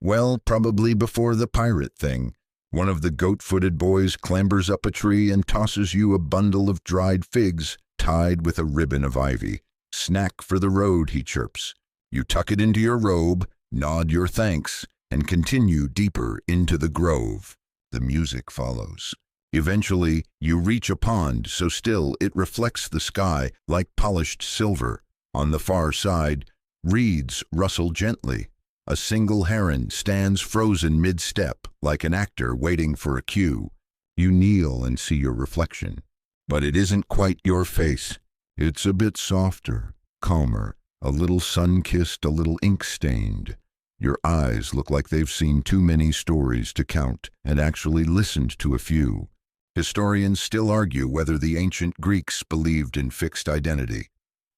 well, probably before the pirate thing. One of the goat-footed boys clambers up a tree and tosses you a bundle of dried figs tied with a ribbon of ivy. "Snack for the road," he chirps. You tuck it into your robe, nod your thanks, and continue deeper into the grove. The music follows. Eventually, you reach a pond so still it reflects the sky like polished silver. On the far side, reeds rustle gently. A single heron stands frozen mid-step, like an actor waiting for a cue. You kneel and see your reflection. But it isn't quite your face. It's a bit softer, calmer, a little sun-kissed, a little ink-stained. Your eyes look like they've seen too many stories to count and actually listened to a few. Historians still argue whether the ancient Greeks believed in fixed identity.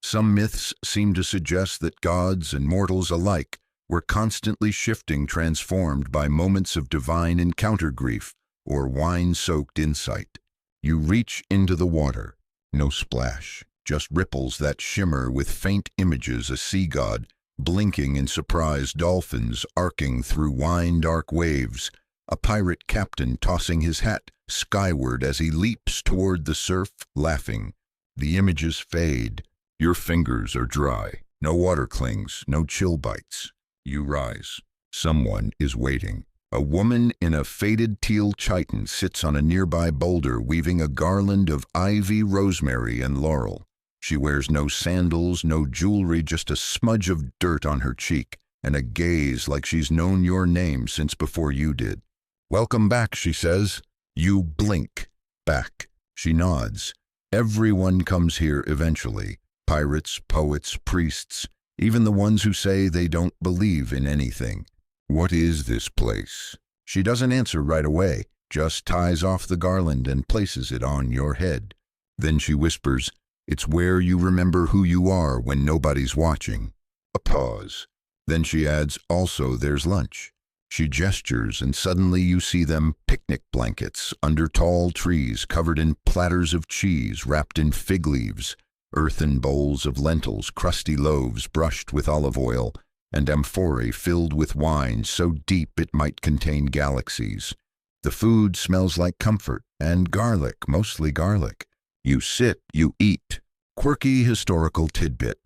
Some myths seem to suggest that gods and mortals alike were constantly shifting, transformed by moments of divine encounter grief or wine-soaked insight. You reach into the water. No splash, just ripples that shimmer with faint images, a sea god blinking in surprise, dolphins arcing through wine-dark waves, a pirate captain tossing his hat skyward as he leaps toward the surf, laughing. The images fade. Your fingers are dry. No water clings, no chill bites. You rise. Someone is waiting. A woman in a faded teal chiton sits on a nearby boulder weaving a garland of ivy, rosemary, and laurel. She wears no sandals, no jewelry, just a smudge of dirt on her cheek, and a gaze like she's known your name since before you did. "Welcome back," she says. You blink. Back. She nods. Everyone comes here eventually. Pirates, poets, priests, even the ones who say they don't believe in anything. "What is this place?" She doesn't answer right away, just ties off the garland and places it on your head. Then she whispers, "It's where you remember who you are when nobody's watching." A pause. Then she adds, "Also, there's lunch." She gestures, and suddenly you see them, picnic blankets under tall trees covered in platters of cheese wrapped in fig leaves. earthen bowls of lentils, crusty loaves brushed with olive oil, and amphorae filled with wine so deep it might contain galaxies. The food smells like comfort, and garlic, mostly garlic. You sit, you eat. Quirky historical tidbit.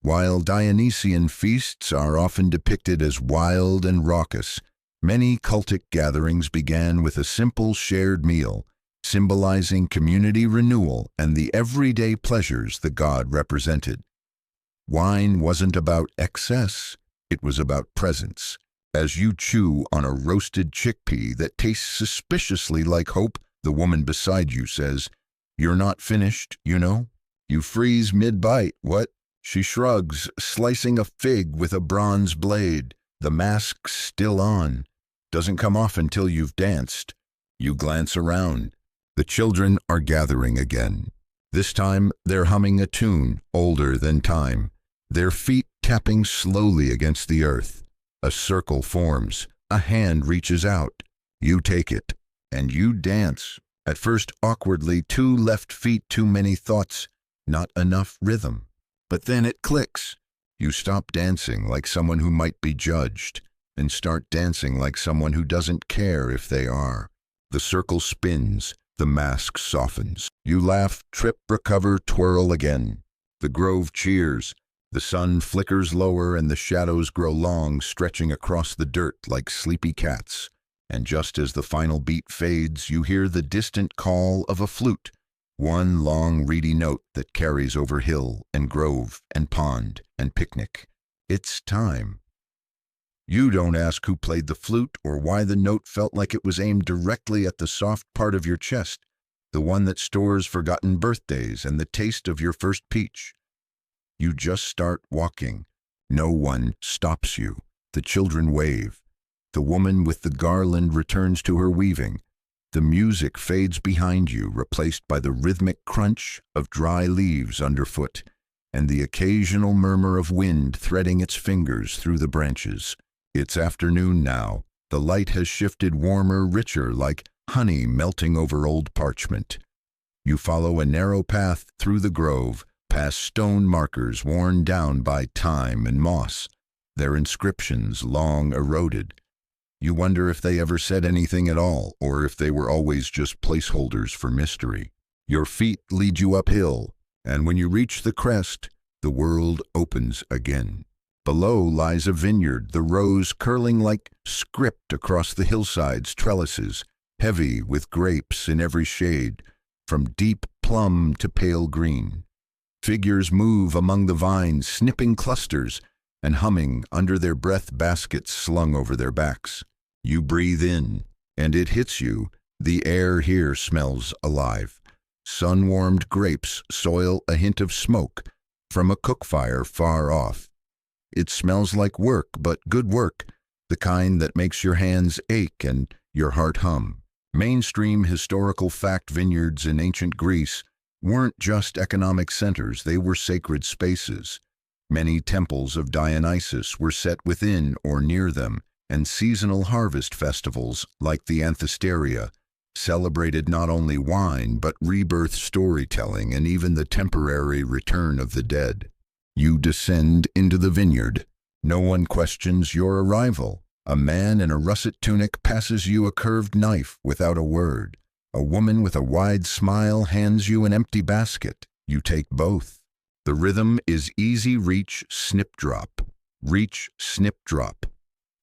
While Dionysian feasts are often depicted as wild and raucous, many cultic gatherings began with a simple shared meal, symbolizing community renewal and the everyday pleasures the god represented. Wine wasn't about excess, it was about presence. As you chew on a roasted chickpea that tastes suspiciously like hope, the woman beside you says, "You're not finished, you know?" You freeze mid-bite. What? She shrugs, slicing a fig with a bronze blade. The mask's still on. Doesn't come off until you've danced. You glance around. The children are gathering again. This time, they're humming a tune older than time, their feet tapping slowly against the earth. A circle forms. A hand reaches out. You take it, and you dance. At first awkwardly, 2 left feet, too many thoughts, not enough rhythm. But then it clicks. You stop dancing like someone who might be judged, and start dancing like someone who doesn't care if they are. The circle spins. The mask softens. You laugh, trip, recover, twirl again. The grove cheers. The sun flickers lower and the shadows grow long, stretching across the dirt like sleepy cats. And just as the final beat fades, you hear the distant call of a flute, one long reedy note that carries over hill and grove and pond and picnic. It's time. You don't ask who played the flute or why the note felt like it was aimed directly at the soft part of your chest, the one that stores forgotten birthdays and the taste of your first peach. You just start walking. No one stops you. The children wave. The woman with the garland returns to her weaving. The music fades behind you, replaced by the rhythmic crunch of dry leaves underfoot and the occasional murmur of wind threading its fingers through the branches. It's afternoon now. The light has shifted warmer, richer, like honey melting over old parchment. You follow a narrow path through the grove, past stone markers worn down by time and moss, their inscriptions long eroded. You wonder if they ever said anything at all, or if they were always just placeholders for mystery. Your feet lead you uphill, and when you reach the crest, the world opens again. Below lies a vineyard, the rows curling like script across the hillside's trellises, heavy with grapes in every shade, from deep plum to pale green. Figures move among the vines, snipping clusters and humming under their breath, baskets slung over their backs. You breathe in, and it hits you. The air here smells alive. Sun-warmed grapes soil a hint of smoke from a cook fire far off. It smells like work, but good work, the kind that makes your hands ache and your heart hum. Mainstream historical fact vineyards in ancient Greece weren't just economic centers, they were sacred spaces. Many temples of Dionysus were set within or near them, and seasonal harvest festivals, like the Anthesteria, celebrated not only wine but rebirth storytelling and even the temporary return of the dead. You descend into the vineyard. No one questions your arrival. A man in a russet tunic passes you a curved knife without a word. A woman with a wide smile hands you an empty basket. You take both. The rhythm is easy reach, snip, drop. Reach, snip, drop.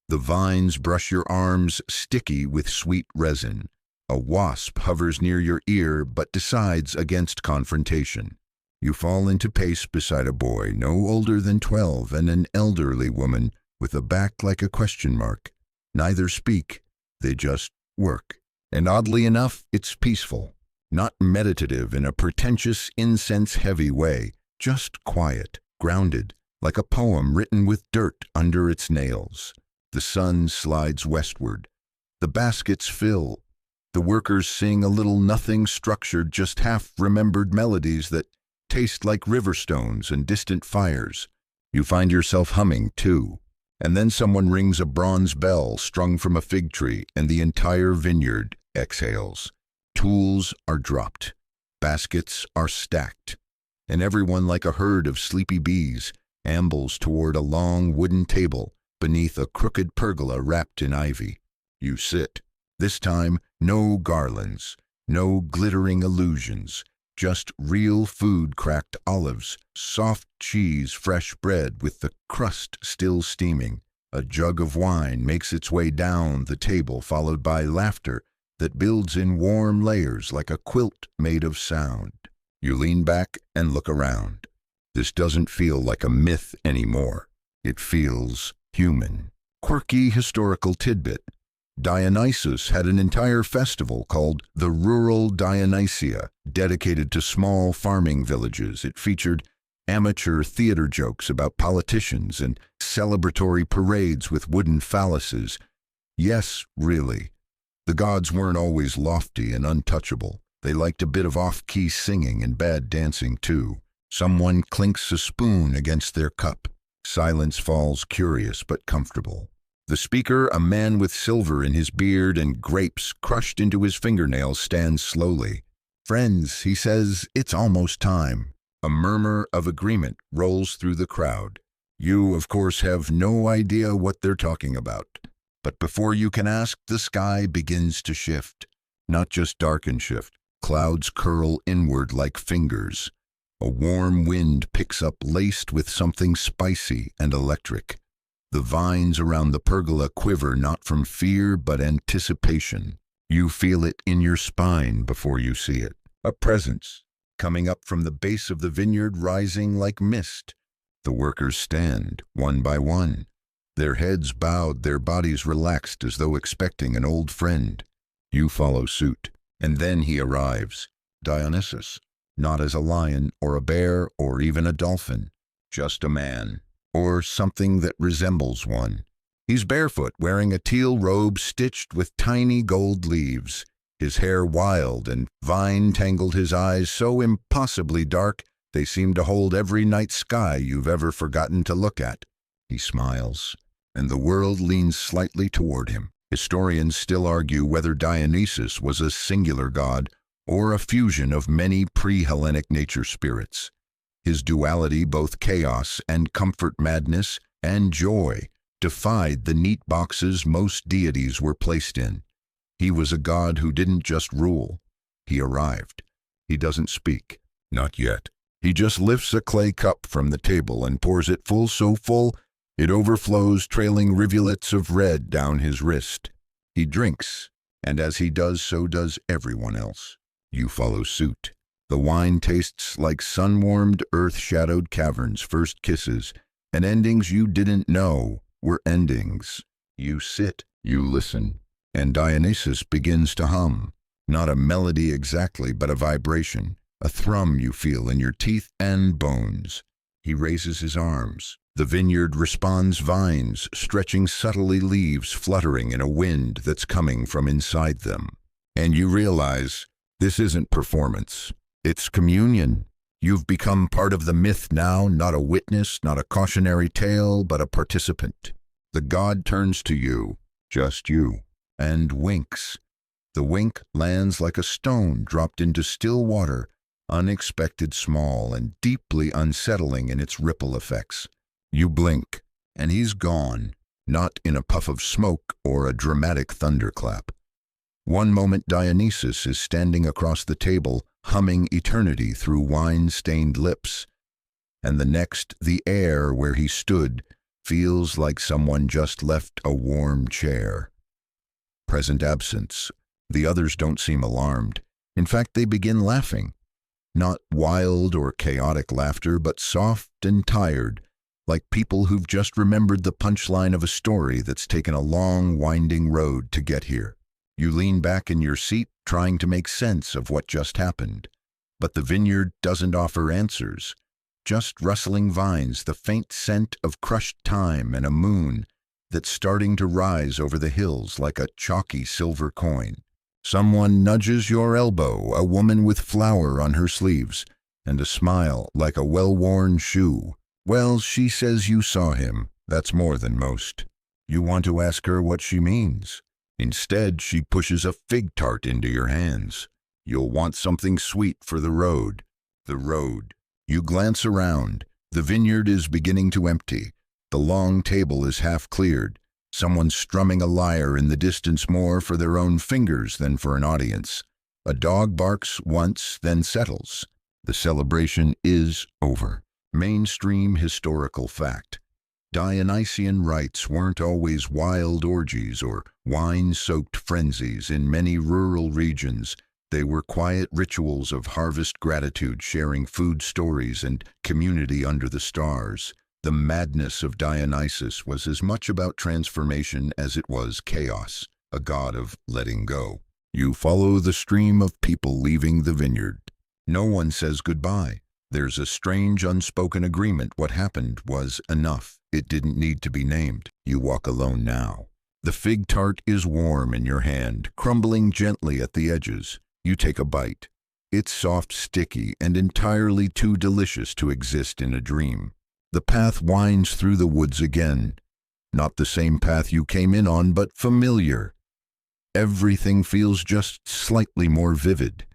The vines brush your arms, sticky with sweet resin. A wasp hovers near your ear but decides against confrontation. You fall into pace beside a boy no older than 12 and an elderly woman with a back like a question mark. Neither speak, they just work. And oddly enough, it's peaceful, not meditative in a pretentious, incense-heavy way, just quiet, grounded, like a poem written with dirt under its nails. The sun slides westward. The baskets fill. The workers sing a little nothing structured, just half-remembered melodies that taste like river stones and distant fires. You find yourself humming, too. And then someone rings a bronze bell strung from a fig tree, and the entire vineyard exhales. Tools are dropped. Baskets are stacked. and everyone, like a herd of sleepy bees, ambles toward a long wooden table beneath a crooked pergola wrapped in ivy. You sit. This time, no garlands, no glittering illusions, just real food, cracked olives, soft cheese, fresh bread with the crust still steaming. A jug of wine makes its way down the table, followed by laughter that builds in warm layers like a quilt made of sound. You lean back and look around. This doesn't feel like a myth anymore. It feels human. Quirky historical tidbit. Dionysus had an entire festival called the Rural Dionysia, dedicated to small farming villages. It featured amateur theater jokes about politicians and celebratory parades with wooden phalluses. Yes, really. The gods weren't always lofty and untouchable. They liked a bit of off-key singing and bad dancing too. Someone clinks a spoon against their cup. Silence falls, curious but comfortable. The speaker, a man with silver in his beard and grapes crushed into his fingernails, stands slowly. "Friends," he says, "it's almost time." A murmur of agreement rolls through the crowd. You, of course, have no idea what they're talking about. But before you can ask, the sky begins to shift. Not just darken shift. Clouds curl inward like fingers. A warm wind picks up, laced with something spicy and electric. The vines around the pergola quiver, not from fear but anticipation. You feel it in your spine before you see it. A presence, coming up from the base of the vineyard, rising like mist. The workers stand, one by one. Their heads bowed, their bodies relaxed as though expecting an old friend. You follow suit. And then he arrives. Dionysus. Not as a lion or a bear or even a dolphin. Just a man. Or something that resembles one. He's barefoot, wearing a teal robe stitched with tiny gold leaves. His hair wild and vine-tangled, his eyes so impossibly dark they seem to hold every night sky you've ever forgotten to look at. He smiles, and the world leans slightly toward him. Historians still argue whether Dionysus was a singular god or a fusion of many pre-Hellenic nature spirits. His duality, both chaos and comfort, madness and joy, defied the neat boxes most deities were placed in. He was a god who didn't just rule. He arrived. He doesn't speak. Not yet. He just lifts a clay cup from the table and pours it full, so full it overflows, trailing rivulets of red down his wrist. He drinks, and as he does, so does everyone else. You follow suit. The wine tastes like sun-warmed, earth-shadowed caverns, first kisses, and endings you didn't know were endings. You sit, you listen, and Dionysus begins to hum. Not a melody exactly, but a vibration, a thrum you feel in your teeth and bones. He raises his arms. The vineyard responds, vines stretching subtly, leaves fluttering in a wind that's coming from inside them. And you realize this isn't performance. It's communion. You've become part of the myth now, not a witness, not a cautionary tale, but a participant. The god turns to you, just you, and winks. The wink lands like a stone dropped into still water, unexpected, small, and deeply unsettling in its ripple effects. You blink, and he's gone, not in a puff of smoke or a dramatic thunderclap. One moment Dionysus is standing across the table, humming eternity through wine-stained lips, and the next, the air where he stood feels like someone just left a warm chair. Present absence. The others don't seem alarmed. In fact, they begin laughing. Not wild or chaotic laughter, but soft and tired, like people who've just remembered the punchline of a story that's taken a long, winding road to get here. You lean back in your seat, trying to make sense of what just happened. But the vineyard doesn't offer answers. Just rustling vines, the faint scent of crushed time, and a moon that's starting to rise over the hills like a chalky silver coin. Someone nudges your elbow, a woman with flour on her sleeves, and a smile like a well-worn shoe. Well, she says you saw him. That's more than most. You want to ask her what she means. Instead, she pushes a fig tart into your hands. You'll want something sweet for the road. The road. You glance around. The vineyard is beginning to empty. The long table is half cleared. Someone's strumming a lyre in the distance, more for their own fingers than for an audience. A dog barks once, then settles. The celebration is over. Mainstream historical fact. Dionysian rites weren't always wild orgies or wine-soaked frenzies. In many rural regions, they were quiet rituals of harvest gratitude, sharing food stories, and community under the stars. The madness of Dionysus was as much about transformation as it was chaos, a god of letting go. You follow the stream of people leaving the vineyard. No one says goodbye. There's a strange unspoken agreement. What happened was enough. It didn't need to be named. You walk alone now. The fig tart is warm in your hand, crumbling gently at the edges. You take a bite. It's soft, sticky, and entirely too delicious to exist in a dream. The path winds through the woods again. Not the same path you came in on, but familiar. Everything feels just slightly more vivid.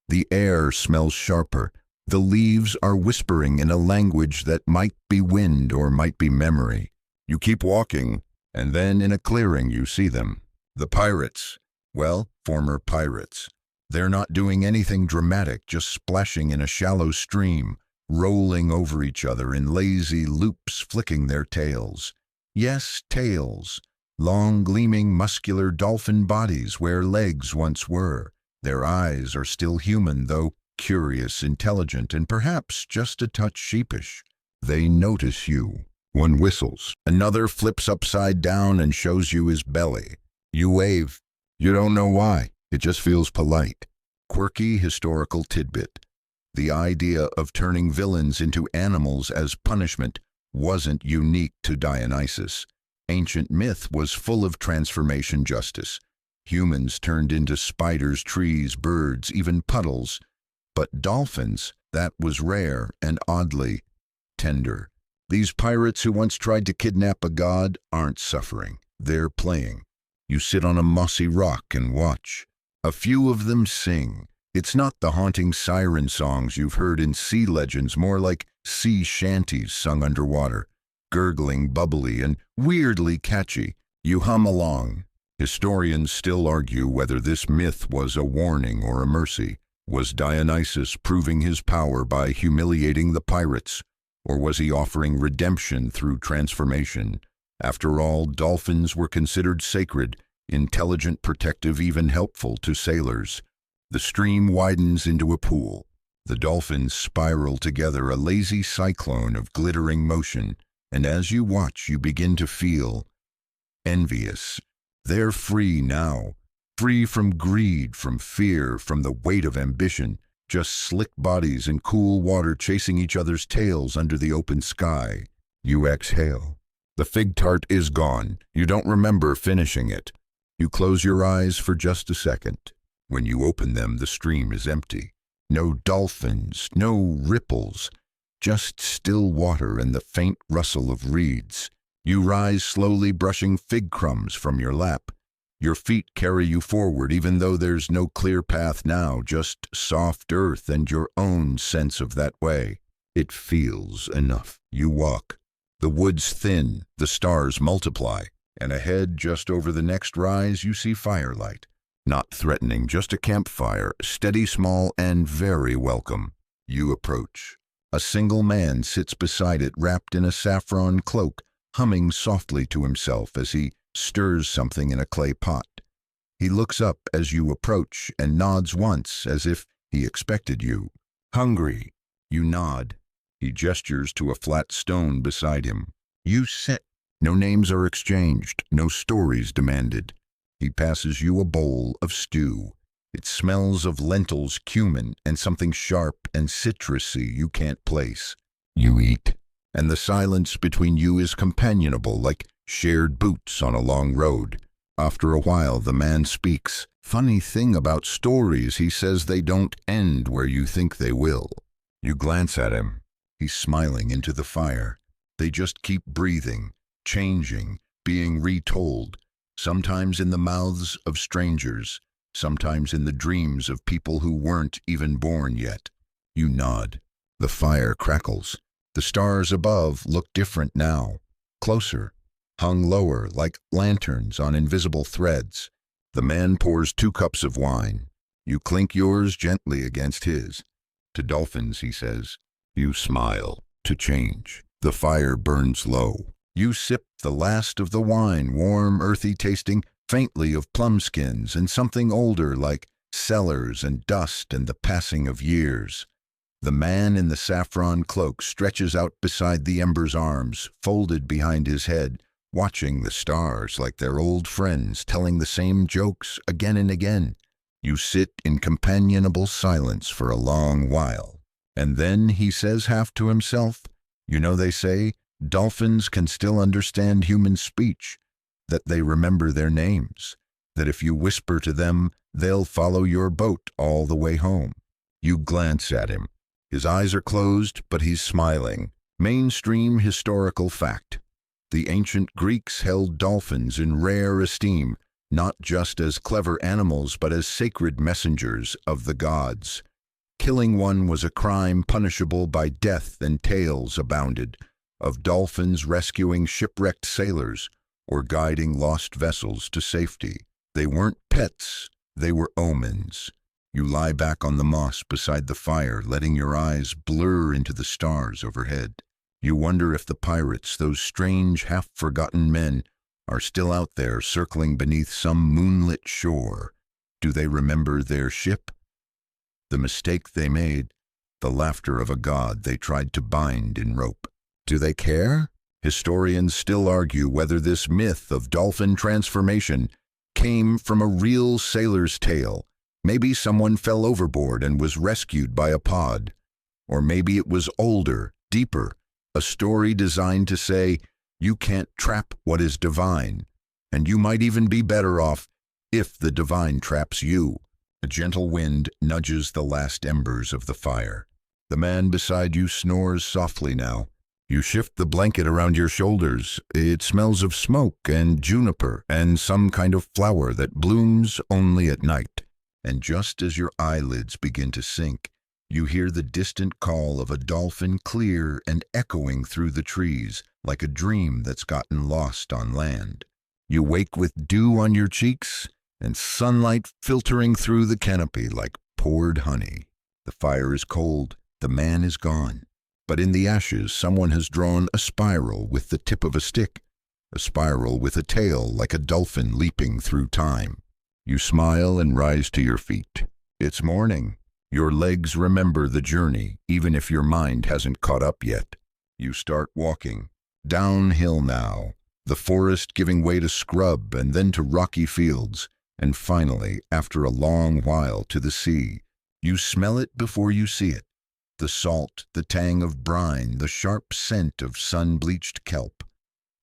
The air smells sharper. The leaves are whispering in a language that might be wind or might be memory. You keep walking, and then in a clearing you see them. The pirates. Well, former pirates. They're not doing anything dramatic, just splashing in a shallow stream, rolling over each other in lazy loops, flicking their tails. Yes, tails. Long, gleaming, muscular dolphin bodies where legs once were. Their eyes are still human, though curious, intelligent, and perhaps just a touch sheepish. They notice you. One whistles. Another flips upside down and shows you his belly. You wave. You don't know why. It just feels polite. Quirky historical tidbit. The idea of turning villains into animals as punishment wasn't unique to Dionysus. Ancient myth was full of transformation justice. Humans turned into spiders, trees, birds, even puddles. But dolphins, that was rare and oddly tender. These pirates who once tried to kidnap a god aren't suffering. They're playing. You sit on a mossy rock and watch. A few of them sing. It's not the haunting siren songs you've heard in sea legends, more like sea shanties sung underwater, gurgling, bubbly, and weirdly catchy. You hum along. Historians still argue whether this myth was a warning or a mercy. Was Dionysus proving his power by humiliating the pirates, or was he offering redemption through transformation? After all, dolphins were considered sacred, intelligent, protective, even helpful to sailors. The stream widens into a pool. The dolphins spiral together, a lazy cyclone of glittering motion, and as you watch, you begin to feel envious. They're free now. Free from greed, from fear, from the weight of ambition, just slick bodies in cool water chasing each other's tails under the open sky. You exhale. The fig tart is gone. You don't remember finishing it. You close your eyes for just a second. When you open them, the stream is empty. No dolphins, no ripples, just still water and the faint rustle of reeds. You rise slowly, brushing fig crumbs from your lap. Your feet carry you forward, even though there's no clear path now, just soft earth and your own sense of that way. It feels enough. You walk. The woods thin, the stars multiply, and ahead, just over the next rise, you see firelight. Not threatening, just a campfire, steady, small, and very welcome. You approach. A single man sits beside it, wrapped in a saffron cloak, humming softly to himself as he stirs something in a clay pot. He looks up as you approach and nods once, as if he expected you. Hungry. You nod. He gestures to a flat stone beside him. You sit. No names are exchanged, no stories demanded. He passes you a bowl of stew. It smells of lentils, cumin, and something sharp and citrusy you can't place. You eat, and the silence between you is companionable, like shared boots on a long road. After a while, the man speaks. Funny thing about stories, he says they don't end where you think they will. You glance at him. He's smiling into the fire. They just keep breathing, changing, being retold, sometimes in the mouths of strangers, sometimes in the dreams of people who weren't even born yet. You nod. The fire crackles. The stars above look different now, closer, hung lower like lanterns on invisible threads. The man pours 2 cups of wine. You clink yours gently against his. To Dolphins, he says. You smile. To change. The fire burns low. You sip the last of the wine, warm, earthy tasting, faintly of plum skins and something older like cellars and dust and the passing of years. The man in the saffron cloak stretches out beside the ember's arms, folded behind his head, watching the stars like they're old friends, telling the same jokes again and again. You sit in companionable silence for a long while. And then he says half to himself, you know, they say, dolphins can still understand human speech, that they remember their names, that if you whisper to them, they'll follow your boat all the way home. You glance at him. His eyes are closed, but he's smiling. Mainstream historical fact. The ancient Greeks held dolphins in rare esteem, not just as clever animals, but as sacred messengers of the gods. Killing one was a crime punishable by death, and tales abounded of dolphins rescuing shipwrecked sailors or guiding lost vessels to safety. They weren't pets, they were omens. You lie back on the moss beside the fire, letting your eyes blur into the stars overhead. You wonder if the pirates, those strange, half-forgotten men, are still out there circling beneath some moonlit shore. Do they remember their ship? The mistake they made, the laughter of a god they tried to bind in rope. Do they care? Historians still argue whether this myth of dolphin transformation came from a real sailor's tale. Maybe someone fell overboard and was rescued by a pod. Or maybe it was older, deeper, a story designed to say, you can't trap what is divine, and you might even be better off if the divine traps you. A gentle wind nudges the last embers of the fire. The man beside you snores softly now. You shift the blanket around your shoulders. It smells of smoke and juniper and some kind of flower that blooms only at night. And just as your eyelids begin to sink, you hear the distant call of a dolphin, clear and echoing through the trees, like a dream that's gotten lost on land. You wake with dew on your cheeks and sunlight filtering through the canopy like poured honey. The fire is cold. The man is gone. But in the ashes, someone has drawn a spiral with the tip of a stick, a spiral with a tail like a dolphin leaping through time. You smile and rise to your feet. It's morning. Your legs remember the journey, even if your mind hasn't caught up yet. You start walking. Downhill now, the forest giving way to scrub and then to rocky fields, and finally, after a long while, to the sea. You smell it before you see it. The salt, the tang of brine, the sharp scent of sun-bleached kelp.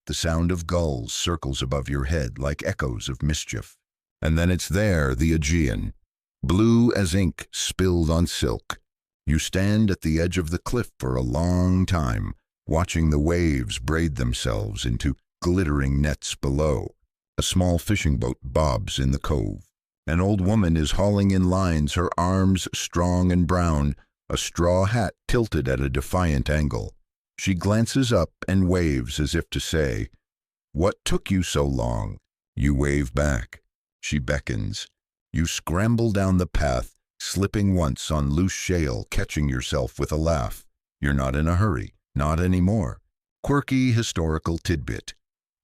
The sound of gulls circles above your head like echoes of mischief. And then it's there, the Aegean, blue as ink spilled on silk. You stand at the edge of the cliff for a long time, watching the waves braid themselves into glittering nets below. A small fishing boat bobs in the cove. An old woman is hauling in lines, her arms strong and brown, a straw hat tilted at a defiant angle. She glances up and waves as if to say, "What took you so long?" You wave back. She beckons. You scramble down the path, slipping once on loose shale, catching yourself with a laugh. You're not in a hurry, not anymore. Quirky historical tidbit.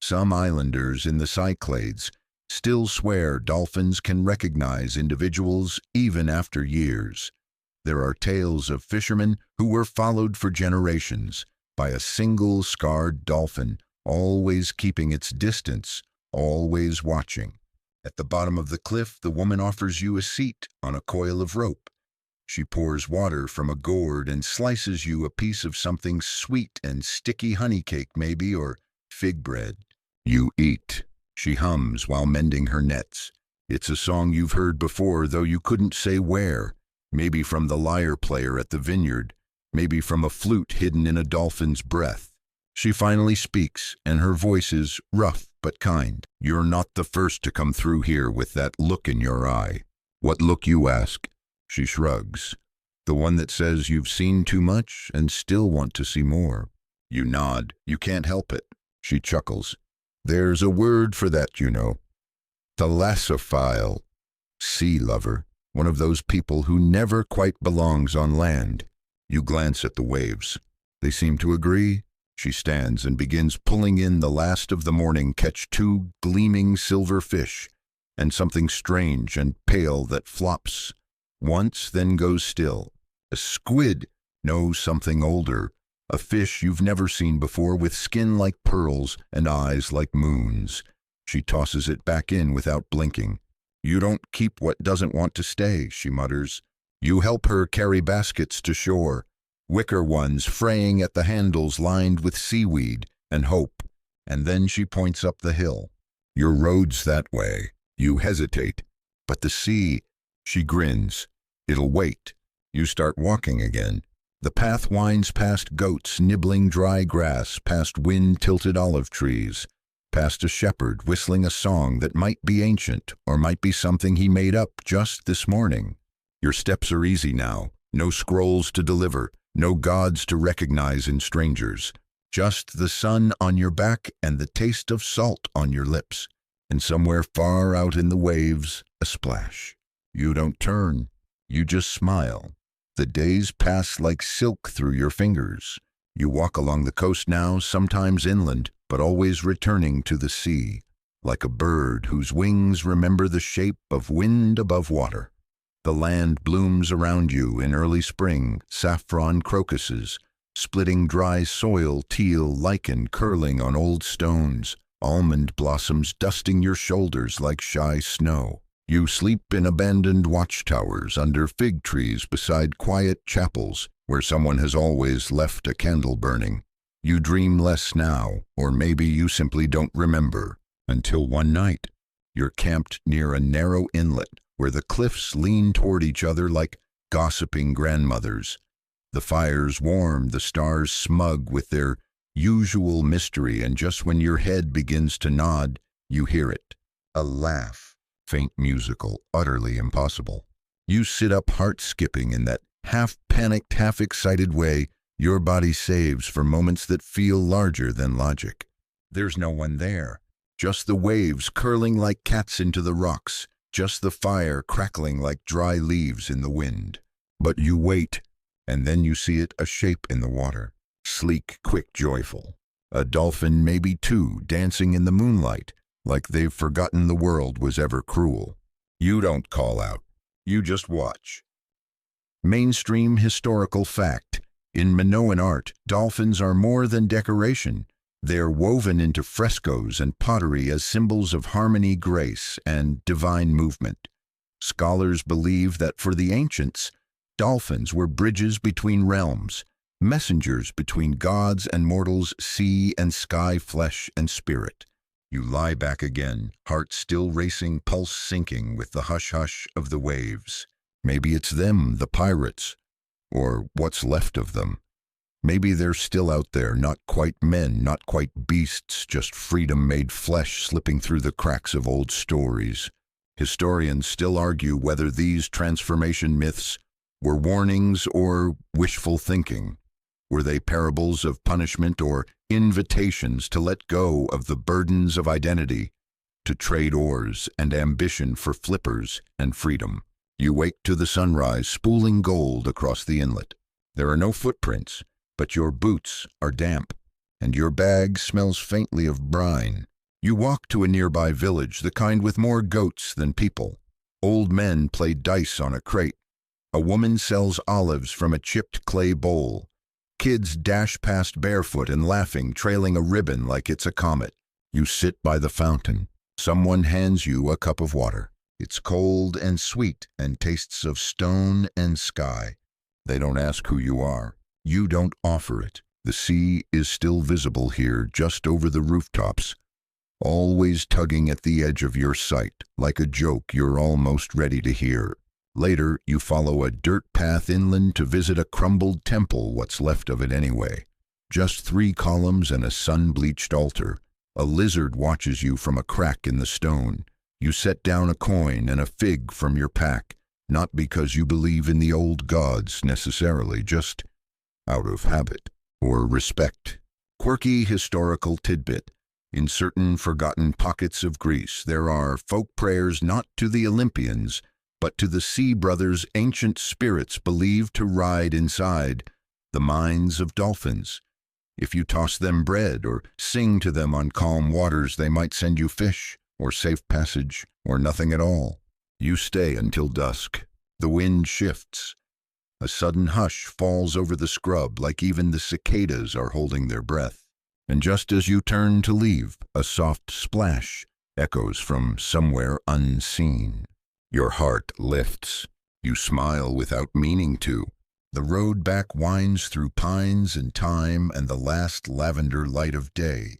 Some islanders in the Cyclades still swear dolphins can recognize individuals even after years. There are tales of fishermen who were followed for generations by a single scarred dolphin, always keeping its distance, always watching. At the bottom of the cliff, the woman offers you a seat on a coil of rope. She pours water from a gourd and slices you a piece of something sweet and sticky, honey cake maybe, or fig bread. You eat. She hums while mending her nets. It's a song you've heard before, though you couldn't say where. Maybe from the lyre player at the vineyard, maybe from a flute hidden in a dolphin's breath. She finally speaks, and her voice is rough but kind. You're not the first to come through here with that look in your eye. What look, you ask? She shrugs. The one that says you've seen too much and still want to see more. You nod. You can't help it. She chuckles. There's a word for that, you know. Thalassophile. Sea lover. One of those people who never quite belongs on land. You glance at the waves. They seem to agree. She stands and begins pulling in the last of the morning catch, two gleaming silver fish, and something strange and pale that flops once, then goes still. A squid. No, something older. A fish you've never seen before, with skin like pearls and eyes like moons. She tosses it back in without blinking. You don't keep what doesn't want to stay, she mutters. You help her carry baskets to shore, wicker ones fraying at the handles lined with seaweed and hope, and then she points up the hill. Your road's that way. You hesitate. But the sea, she grins. It'll wait. You start walking again. The path winds past goats nibbling dry grass, past wind-tilted olive trees, past a shepherd whistling a song that might be ancient or might be something he made up just this morning. Your steps are easy now. No scrolls to deliver, no gods to recognize in strangers. Just the sun on your back and the taste of salt on your lips. And somewhere far out in the waves, a splash. You don't turn. You just smile. The days pass like silk through your fingers. You walk along the coast now, sometimes inland, but always returning to the sea, like a bird whose wings remember the shape of wind above water. The land blooms around you in early spring, saffron crocuses, splitting dry soil, teal lichen curling on old stones, almond blossoms dusting your shoulders like shy snow. You sleep in abandoned watchtowers under fig trees beside quiet chapels where someone has always left a candle burning. You dream less now, or maybe you simply don't remember, until one night you're camped near a narrow inlet where the cliffs lean toward each other like gossiping grandmothers. The fire's warm, the stars smug with their usual mystery, and just when your head begins to nod, you hear it. A laugh. Faint, musical, utterly impossible. You sit up heart-skipping in that half-panicked, half-excited way your body saves for moments that feel larger than logic. There's no one there. Just the waves curling like cats into the rocks. Just the fire crackling like dry leaves in the wind. But you wait, and then you see it, a shape in the water. Sleek, quick, joyful. A dolphin, maybe two, dancing in the moonlight, like they've forgotten the world was ever cruel. You don't call out. You just watch. Mainstream historical fact. In Minoan art, dolphins are more than decoration. They're woven into frescoes and pottery as symbols of harmony, grace, and divine movement. Scholars believe that for the ancients, dolphins were bridges between realms, messengers between gods and mortals, sea and sky, flesh and spirit. You lie back again, heart still racing, pulse sinking with the hush-hush of the waves. Maybe it's them, the pirates, or what's left of them. Maybe they're still out there, not quite men, not quite beasts, just freedom made flesh slipping through the cracks of old stories. Historians still argue whether these transformation myths were warnings or wishful thinking. Were they parables of punishment or invitations to let go of the burdens of identity, to trade oars and ambition for flippers and freedom? You wake to the sunrise spooling gold across the inlet. There are no footprints, but your boots are damp, and your bag smells faintly of brine. You walk to a nearby village, the kind with more goats than people. Old men play dice on a crate. A woman sells olives from a chipped clay bowl. Kids dash past barefoot and laughing, trailing a ribbon like it's a comet. You sit by the fountain. Someone hands you a cup of water. It's cold and sweet and tastes of stone and sky. They don't ask who you are. You don't offer it. The sea is still visible here, just over the rooftops, always tugging at the edge of your sight, like a joke you're almost ready to hear. Later, you follow a dirt path inland to visit a crumbled temple, what's left of it anyway. Just 3 columns and a sun-bleached altar. A lizard watches you from a crack in the stone. You set down a coin and a fig from your pack, not because you believe in the old gods necessarily, just out of habit or respect. Quirky historical tidbit. In certain forgotten pockets of Greece, there are folk prayers not to the Olympians, but to the sea brothers, ancient spirits believed to ride inside the minds of dolphins. If you toss them bread or sing to them on calm waters, they might send you fish, or safe passage, or nothing at all. You stay until dusk. The wind shifts. A sudden hush falls over the scrub, like even the cicadas are holding their breath. And just as you turn to leave, a soft splash echoes from somewhere unseen. Your heart lifts. You smile without meaning to. The road back winds through pines and thyme and the last lavender light of day.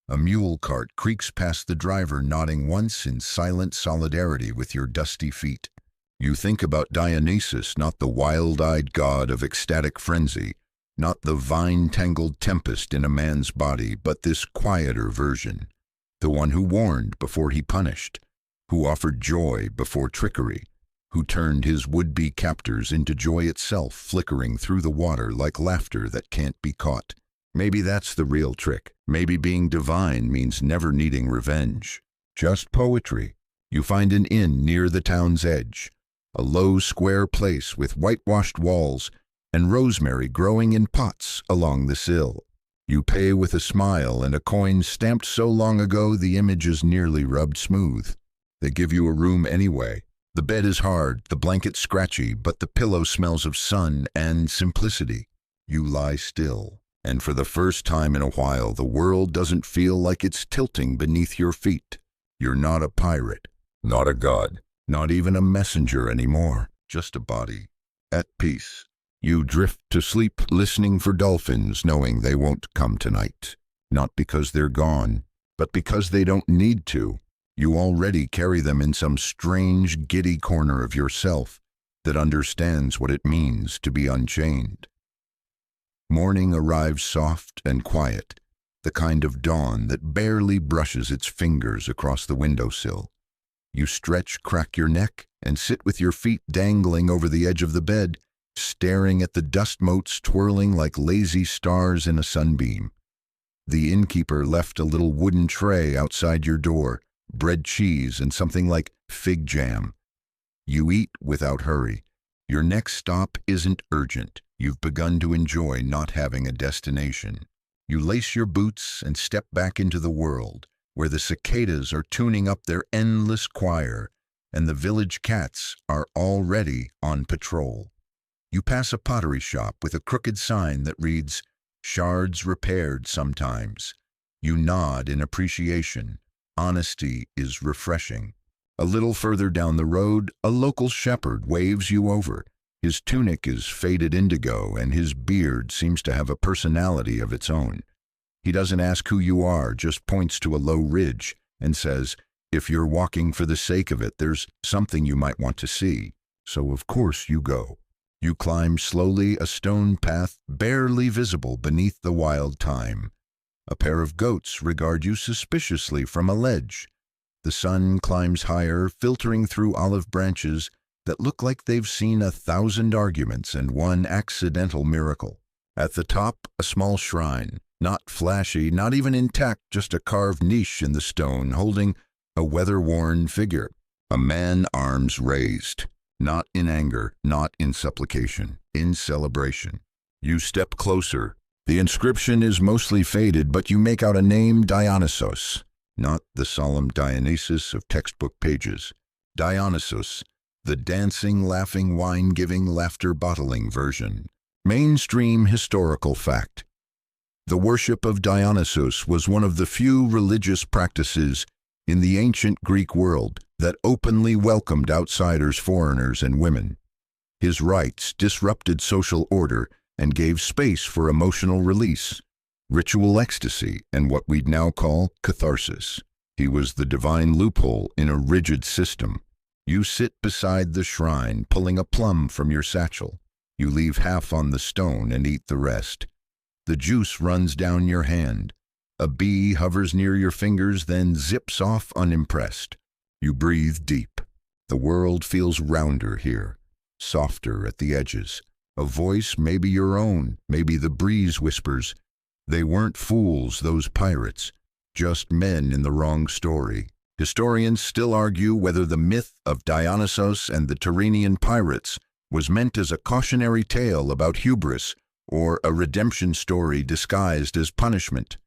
A mule cart creaks past the driver, nodding once in silent solidarity with your dusty feet. You think about Dionysus, not the wild-eyed god of ecstatic frenzy, not the vine-tangled tempest in a man's body, but this quieter version, the one who warned before he punished, who offered joy before trickery, who turned his would-be captors into joy itself, flickering through the water like laughter that can't be caught. Maybe that's the real trick. Maybe being divine means never needing revenge. Just poetry. You find an inn near the town's edge, a low square place with whitewashed walls and rosemary growing in pots along the sill. You pay with a smile and a coin stamped so long ago the image is nearly rubbed smooth. They give you a room anyway. The bed is hard, the blanket scratchy, but the pillow smells of sun and simplicity. You lie still, and for the first time in a while the world doesn't feel like it's tilting beneath your feet. You're not a pirate, not a god, not even a messenger anymore, just a body, at peace. You drift to sleep listening for dolphins, knowing they won't come tonight. Not because they're gone, but because they don't need to. You already carry them in some strange, giddy corner of yourself that understands what it means to be unchained. Morning arrives soft and quiet, the kind of dawn that barely brushes its fingers across the windowsill. You stretch, crack your neck, and sit with your feet dangling over the edge of the bed, staring at the dust motes twirling like lazy stars in a sunbeam. The innkeeper left a little wooden tray outside your door, bread, cheese, and something like fig jam. You eat without hurry. Your next stop isn't urgent. You've begun to enjoy not having a destination. You lace your boots and step back into the world, where the cicadas are tuning up their endless choir, and the village cats are already on patrol. You pass a pottery shop with a crooked sign that reads, "Shards repaired sometimes." You nod in appreciation. Honesty is refreshing. A little further down the road, a local shepherd waves you over. His tunic is faded indigo, and his beard seems to have a personality of its own. He doesn't ask who you are, just points to a low ridge and says, "If you're walking for the sake of it, there's something you might want to see." So of course you go. You climb slowly a stone path barely visible beneath the wild thyme. A pair of goats regard you suspiciously from a ledge. The sun climbs higher, filtering through olive branches that look like they've seen 1,000 arguments and one accidental miracle. At the top, a small shrine, not flashy, not even intact, just a carved niche in the stone holding a weather-worn figure. A man, arms raised, not in anger, not in supplication, in celebration. You step closer. The inscription is mostly faded, but you make out a name, Dionysus, not the solemn Dionysus of textbook pages. Dionysus, the dancing, laughing, wine-giving, laughter-bottling version. Mainstream historical fact. The worship of Dionysus was one of the few religious practices in the ancient Greek world that openly welcomed outsiders, foreigners, and women. His rites disrupted social order and gave space for emotional release, ritual ecstasy, and what we'd now call catharsis. He was the divine loophole in a rigid system. You sit beside the shrine, pulling a plum from your satchel. You leave half on the stone and eat the rest. The juice runs down your hand. A bee hovers near your fingers, then zips off unimpressed. You breathe deep. The world feels rounder here. softer at the edges. A voice, maybe your own, maybe the breeze whispers. They weren't fools, those pirates, just men in the wrong story. Historians still argue whether the myth of Dionysus and the Tyrrhenian pirates was meant as a cautionary tale about hubris or a redemption story disguised as punishment.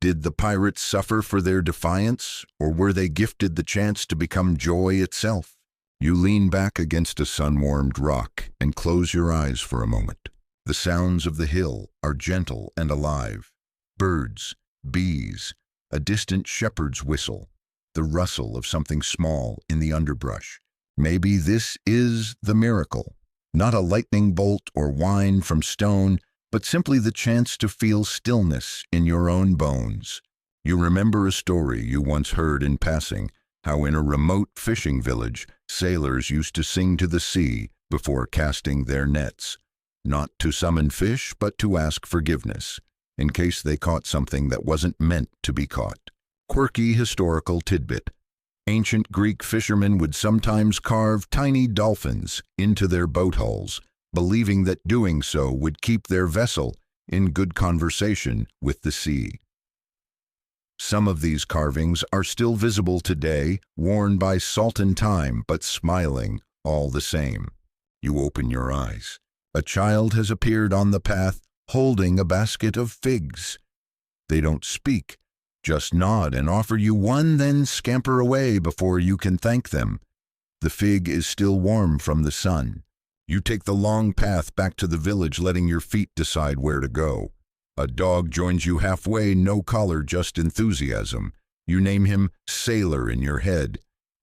Did the pirates suffer for their defiance, or were they gifted the chance to become joy itself? You lean back against a sun-warmed rock and close your eyes for a moment. The sounds of the hill are gentle and alive. Birds, bees, a distant shepherd's whistle, the rustle of something small in the underbrush. Maybe this is the miracle. Not a lightning bolt or wine from stone, but simply the chance to feel stillness in your own bones. You remember a story you once heard in passing, how in a remote fishing village, sailors used to sing to the sea before casting their nets, not to summon fish, but to ask forgiveness, in case they caught something that wasn't meant to be caught. Quirky historical tidbit. Ancient Greek fishermen would sometimes carve tiny dolphins into their boat hulls, believing that doing so would keep their vessel in good conversation with the sea. Some of these carvings are still visible today, worn by salt and time, but smiling all the same. You open your eyes. A child has appeared on the path, holding a basket of figs. They don't speak, just nod and offer you one, then scamper away before you can thank them. The fig is still warm from the sun. You take the long path back to the village, letting your feet decide where to go. A dog joins you halfway, no collar, just enthusiasm. You name him Sailor in your head.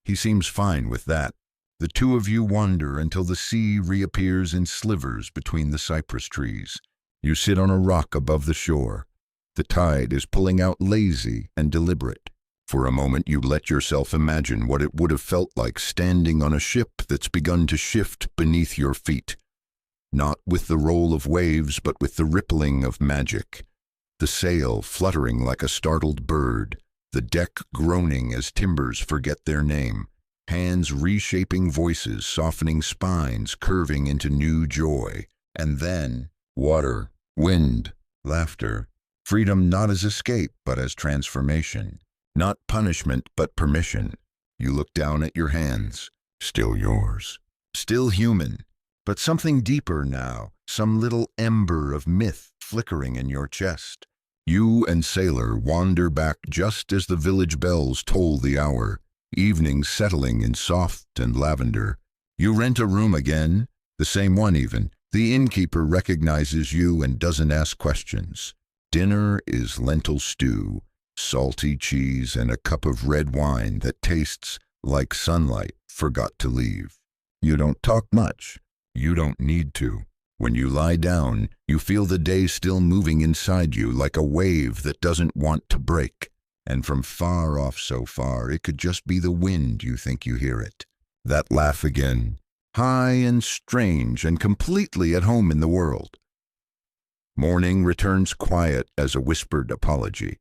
He seems fine with that. The two of you wander until the sea reappears in slivers between the cypress trees. You sit on a rock above the shore. The tide is pulling out lazy and deliberate. For a moment you let yourself imagine what it would have felt like standing on a ship that's begun to shift beneath your feet. Not with the roll of waves, but with the rippling of magic. The sail fluttering like a startled bird, the deck groaning as timbers forget their name, hands reshaping voices, softening spines, curving into new joy. And then, water, wind, laughter, freedom not as escape, but as transformation. Not punishment, but permission. You look down at your hands, still yours, still human, but something deeper now, some little ember of myth flickering in your chest. You and Sailor wander back just as the village bells toll the hour, evening settling in soft and lavender. You rent a room again, the same one even. The innkeeper recognizes you and doesn't ask questions. Dinner is lentil stew, salty cheese, and a cup of red wine that tastes like sunlight forgot to leave. You don't talk much. You don't need to. When you lie down, you feel the day still moving inside you like a wave that doesn't want to break. And from far off, so far, it could just be the wind. You think you hear it. That laugh again, high and strange and completely at home in the world. Morning returns quiet as a whispered apology.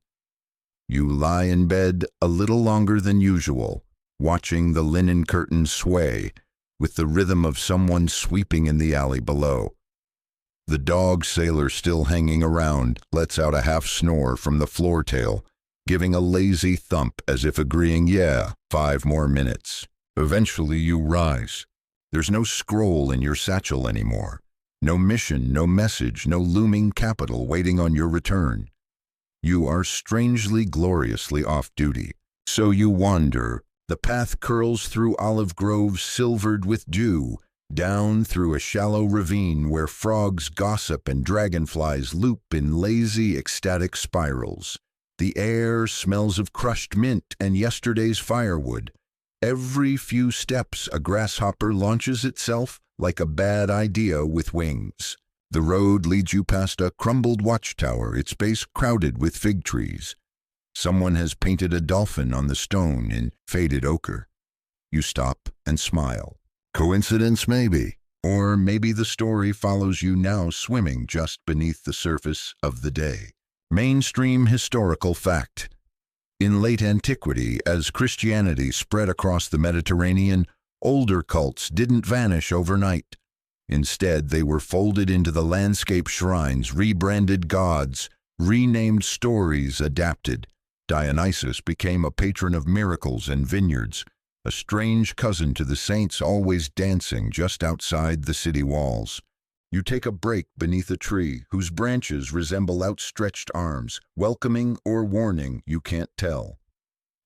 You lie in bed a little longer than usual, watching the linen curtains sway with the rhythm of someone sweeping in the alley below. The dog Sailor, still hanging around, lets out a half snore from the floor tail, giving a lazy thump as if agreeing, yeah, 5 more minutes. Eventually you rise. There's no scroll in your satchel anymore. No mission, no message, no looming capital waiting on your return. You are strangely, gloriously off duty. So you wander. The path curls through olive groves silvered with dew, down through a shallow ravine where frogs gossip and dragonflies loop in lazy, ecstatic spirals. The air smells of crushed mint and yesterday's firewood. Every few steps a grasshopper launches itself like a bad idea with wings. The road leads you past a crumbled watchtower, its base crowded with fig trees. Someone has painted a dolphin on the stone in faded ochre. You stop and smile. Coincidence, maybe. Or maybe the story follows you now, swimming just beneath the surface of the day. Mainstream historical fact. In late antiquity, as Christianity spread across the Mediterranean, Older cults didn't vanish overnight. Instead, they were folded into the landscape shrines, rebranded gods, renamed stories, adapted. Dionysus became a patron of miracles and vineyards, a strange cousin to the saints always dancing just outside the city walls. You take a break beneath a tree whose branches resemble outstretched arms, welcoming or warning, you can't tell.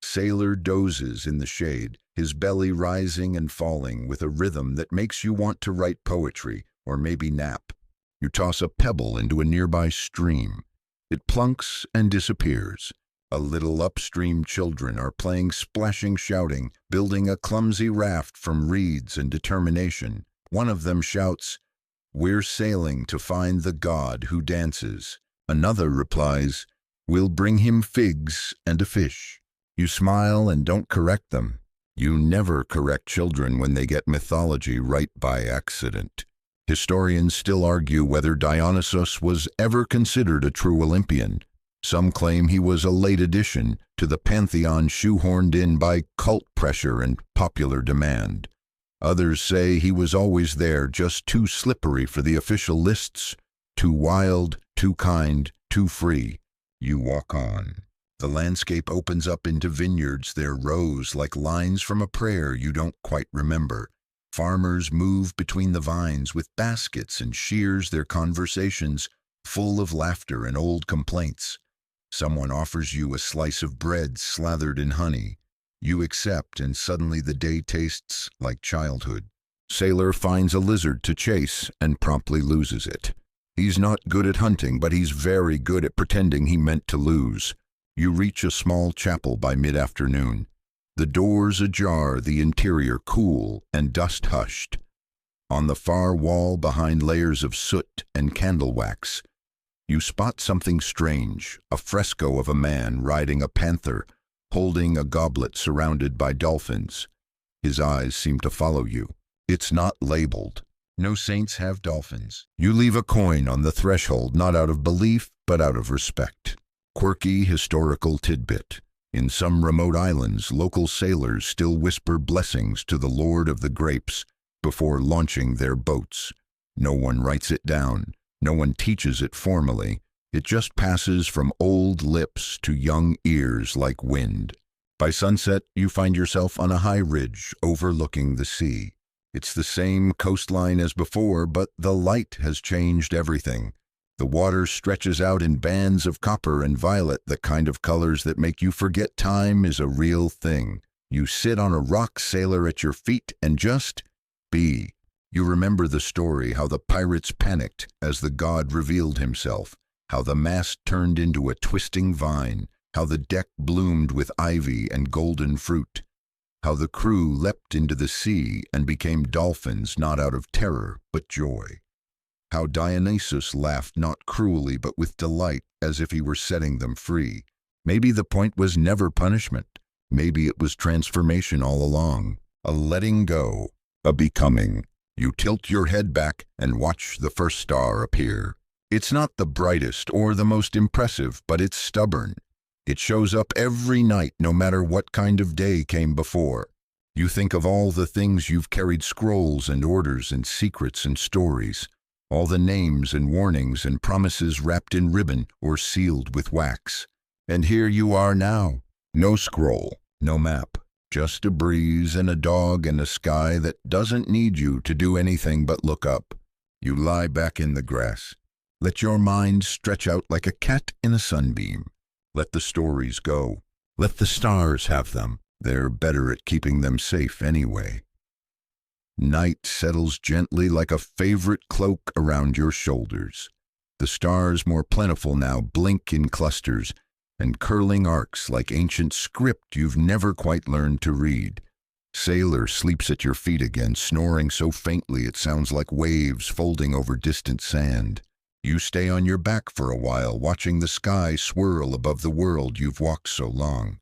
Sailor dozes in the shade, his belly rising and falling with a rhythm that makes you want to write poetry or maybe nap. You toss a pebble into a nearby stream. It plunks and disappears. A little upstream children are playing splashing, shouting, building a clumsy raft from reeds and determination. One of them shouts, "We're sailing to find the god who dances." Another replies, "We'll bring him figs and a fish." You smile and don't correct them. You never correct children when they get mythology right by accident. Historians still argue whether Dionysus was ever considered a true Olympian. Some claim he was a late addition to the pantheon shoehorned in by cult pressure and popular demand. Others say he was always there, just too slippery for the official lists, too wild, too kind, too free. You walk on. The landscape opens up into vineyards, their rows like lines from a prayer you don't quite remember. Farmers move between the vines with baskets and shears, their conversations full of laughter and old complaints. Someone offers you a slice of bread slathered in honey. You accept, and suddenly the day tastes like childhood. Sailor finds a lizard to chase and promptly loses it. He's not good at hunting, but he's very good at pretending he meant to lose. You reach a small chapel by mid-afternoon. The doors ajar, the interior cool and dust-hushed. On the far wall, behind layers of soot and candle wax, you spot something strange, a fresco of a man riding a panther, holding a goblet surrounded by dolphins. His eyes seem to follow you. It's not labeled. No saints have dolphins. You leave a coin on the threshold, not out of belief, but out of respect. Quirky historical tidbit. In some remote islands, local sailors still whisper blessings to the Lord of the Grapes before launching their boats. No one writes it down. No one teaches it formally. It just passes from old lips to young ears like wind. By sunset, you find yourself on a high ridge overlooking the sea. It's the same coastline as before, but the light has changed everything. The water stretches out in bands of copper and violet, the kind of colors that make you forget time is a real thing. You sit on a rock, sailor at your feet, and just be. You remember the story, how the pirates panicked as the god revealed himself, how the mast turned into a twisting vine, how the deck bloomed with ivy and golden fruit, how the crew leapt into the sea and became dolphins, not out of terror but joy. How Dionysus laughed not cruelly but with delight, as if he were setting them free. Maybe the point was never punishment. Maybe it was transformation all along. A letting go, a becoming. You tilt your head back and watch the first star appear. It's not the brightest or the most impressive, but it's stubborn. It shows up every night, no matter what kind of day came before. You think of all the things you've carried, scrolls and orders and secrets and stories. All the names and warnings and promises wrapped in ribbon or sealed with wax. And here you are now. No scroll, no map, just a breeze and a dog and a sky that doesn't need you to do anything but look up. You lie back in the grass. Let your mind stretch out like a cat in a sunbeam. Let the stories go. Let the stars have them. They're better at keeping them safe anyway. Night settles gently like a favorite cloak around your shoulders. The stars, more plentiful now, blink in clusters and curling arcs like ancient script you've never quite learned to read. Sailor sleeps at your feet again, snoring so faintly it sounds like waves folding over distant sand. You stay on your back for a while, watching the sky swirl above the world you've walked so long.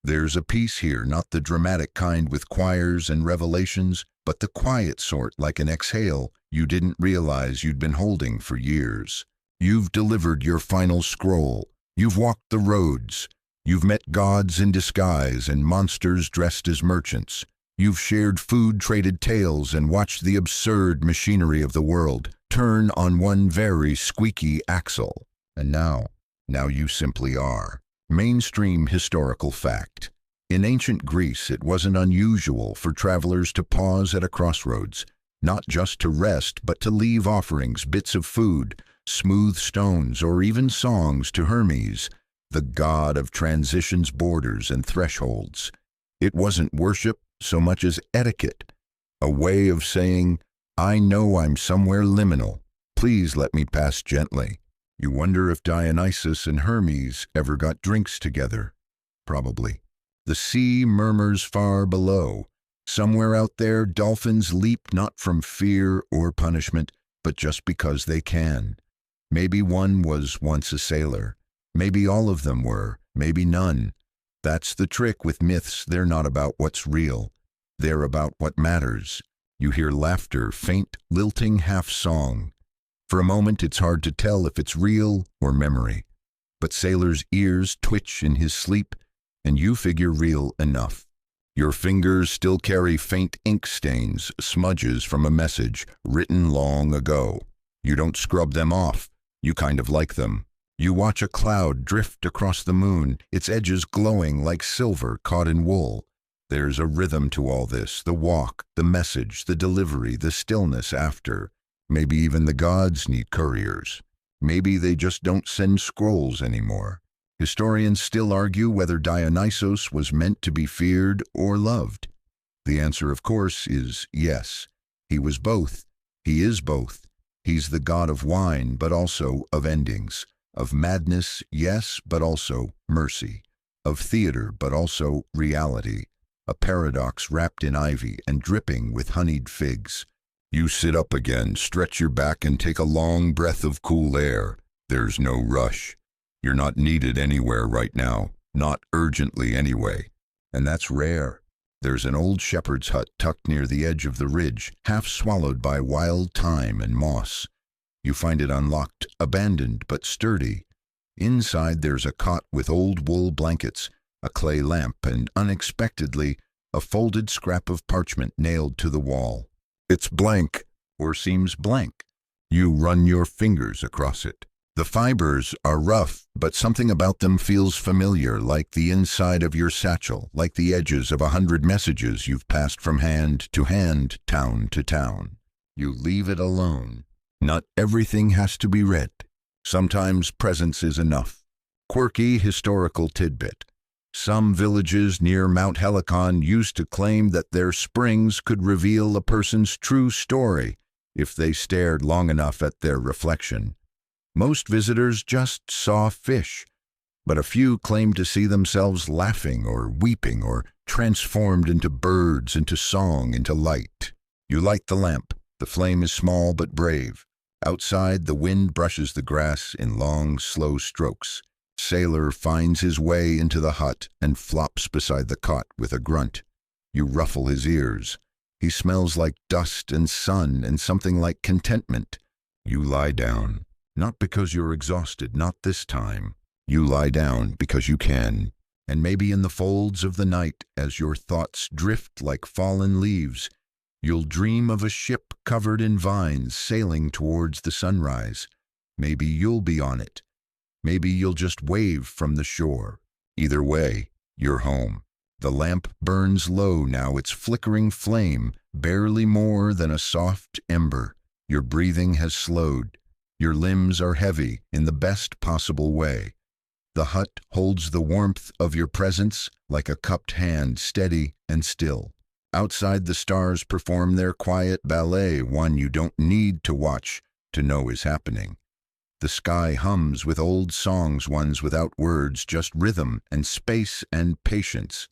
There's a peace here, not the dramatic kind with choirs and revelations, but the quiet sort, like an exhale you didn't realize you'd been holding for years. You've delivered your final scroll. You've walked the roads. You've met gods in disguise and monsters dressed as merchants. You've shared food, traded tales, and watched the absurd machinery of the world turn on one very squeaky axle. And now you simply are. Mainstream historical fact. In ancient Greece, it wasn't unusual for travelers to pause at a crossroads, not just to rest, but to leave offerings, bits of food, smooth stones, or even songs to Hermes, the god of transitions, borders, and thresholds. It wasn't worship so much as etiquette, a way of saying, I know I'm somewhere liminal. Please let me pass gently. You wonder if Dionysus and Hermes ever got drinks together. Probably. The sea murmurs far below. Somewhere out there, dolphins leap not from fear or punishment, but just because they can. Maybe one was once a sailor. Maybe all of them were. Maybe none. That's the trick with myths. They're not about what's real. They're about what matters. You hear laughter, faint, lilting half-song. For a moment, it's hard to tell if it's real or memory. But sailor's ears twitch in his sleep, and you figure real enough. Your fingers still carry faint ink stains, smudges from a message written long ago. You don't scrub them off. You kind of like them. You watch a cloud drift across the moon, its edges glowing like silver caught in wool. There's a rhythm to all this, the walk, the message, the delivery, the stillness after. Maybe even the gods need couriers. Maybe they just don't send scrolls anymore. Historians still argue whether Dionysus was meant to be feared or loved. The answer, of course, is yes. He was both. He is both. He's the god of wine, but also of endings. Of madness, yes, but also mercy. Of theater, but also reality. A paradox wrapped in ivy and dripping with honeyed figs. You sit up again, stretch your back, and take a long breath of cool air. There's no rush. You're not needed anywhere right now, not urgently anyway. And that's rare. There's an old shepherd's hut tucked near the edge of the ridge, half swallowed by wild thyme and moss. You find it unlocked, abandoned but sturdy. Inside there's a cot with old wool blankets, a clay lamp, and unexpectedly, a folded scrap of parchment nailed to the wall. It's blank, or seems blank. You run your fingers across it. The fibers are rough, but something about them feels familiar, like the inside of your satchel, like the edges of 100 messages you've passed from hand to hand, town to town. You leave it alone. Not everything has to be read. Sometimes presence is enough. Quirky historical tidbit. Some villages near Mount Helicon used to claim that their springs could reveal a person's true story if they stared long enough at their reflection. Most visitors just saw fish, but a few claimed to see themselves laughing or weeping or transformed into birds, into song, into light. You light the lamp. The flame is small but brave. Outside, the wind brushes the grass in long, slow strokes. Sailor finds his way into the hut and flops beside the cot with a grunt. You ruffle his ears. He smells like dust and sun and something like contentment. You lie down. Not because you're exhausted, not this time. You lie down because you can. And maybe in the folds of the night, as your thoughts drift like fallen leaves, you'll dream of a ship covered in vines sailing towards the sunrise. Maybe you'll be on it. Maybe you'll just wave from the shore. Either way, you're home. The lamp burns low now, its flickering flame barely more than a soft ember. Your breathing has slowed. Your limbs are heavy in the best possible way. The hut holds the warmth of your presence like a cupped hand, steady and still. Outside, the stars perform their quiet ballet, one you don't need to watch to know is happening. The sky hums with old songs, ones without words, just rhythm and space and patience.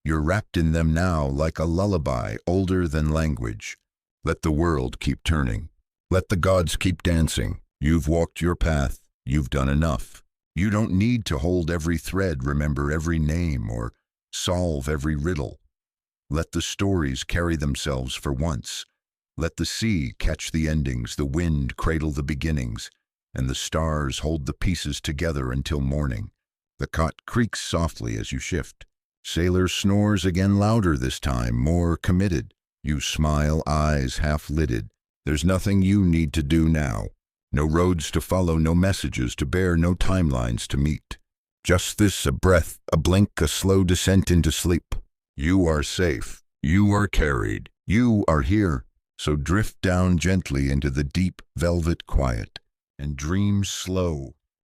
You're wrapped in them now like a lullaby older than language. Let the world keep turning. Let the gods keep dancing. You've walked your path. You've done enough. You don't need to hold every thread, remember every name, or solve every riddle. Let the stories carry themselves for once. Let the sea catch the endings, the wind cradle the beginnings, and the stars hold the pieces together until morning. The cot creaks softly as you shift. Sailor snores again louder this time, more committed. You smile, eyes half-lidded. There's nothing you need to do now. No roads to follow, no messages to bear, no timelines to meet. Just this, a breath, a blink, a slow descent into sleep. You are safe. You are carried. You are here. So drift down gently into the deep velvet quiet and dream slow,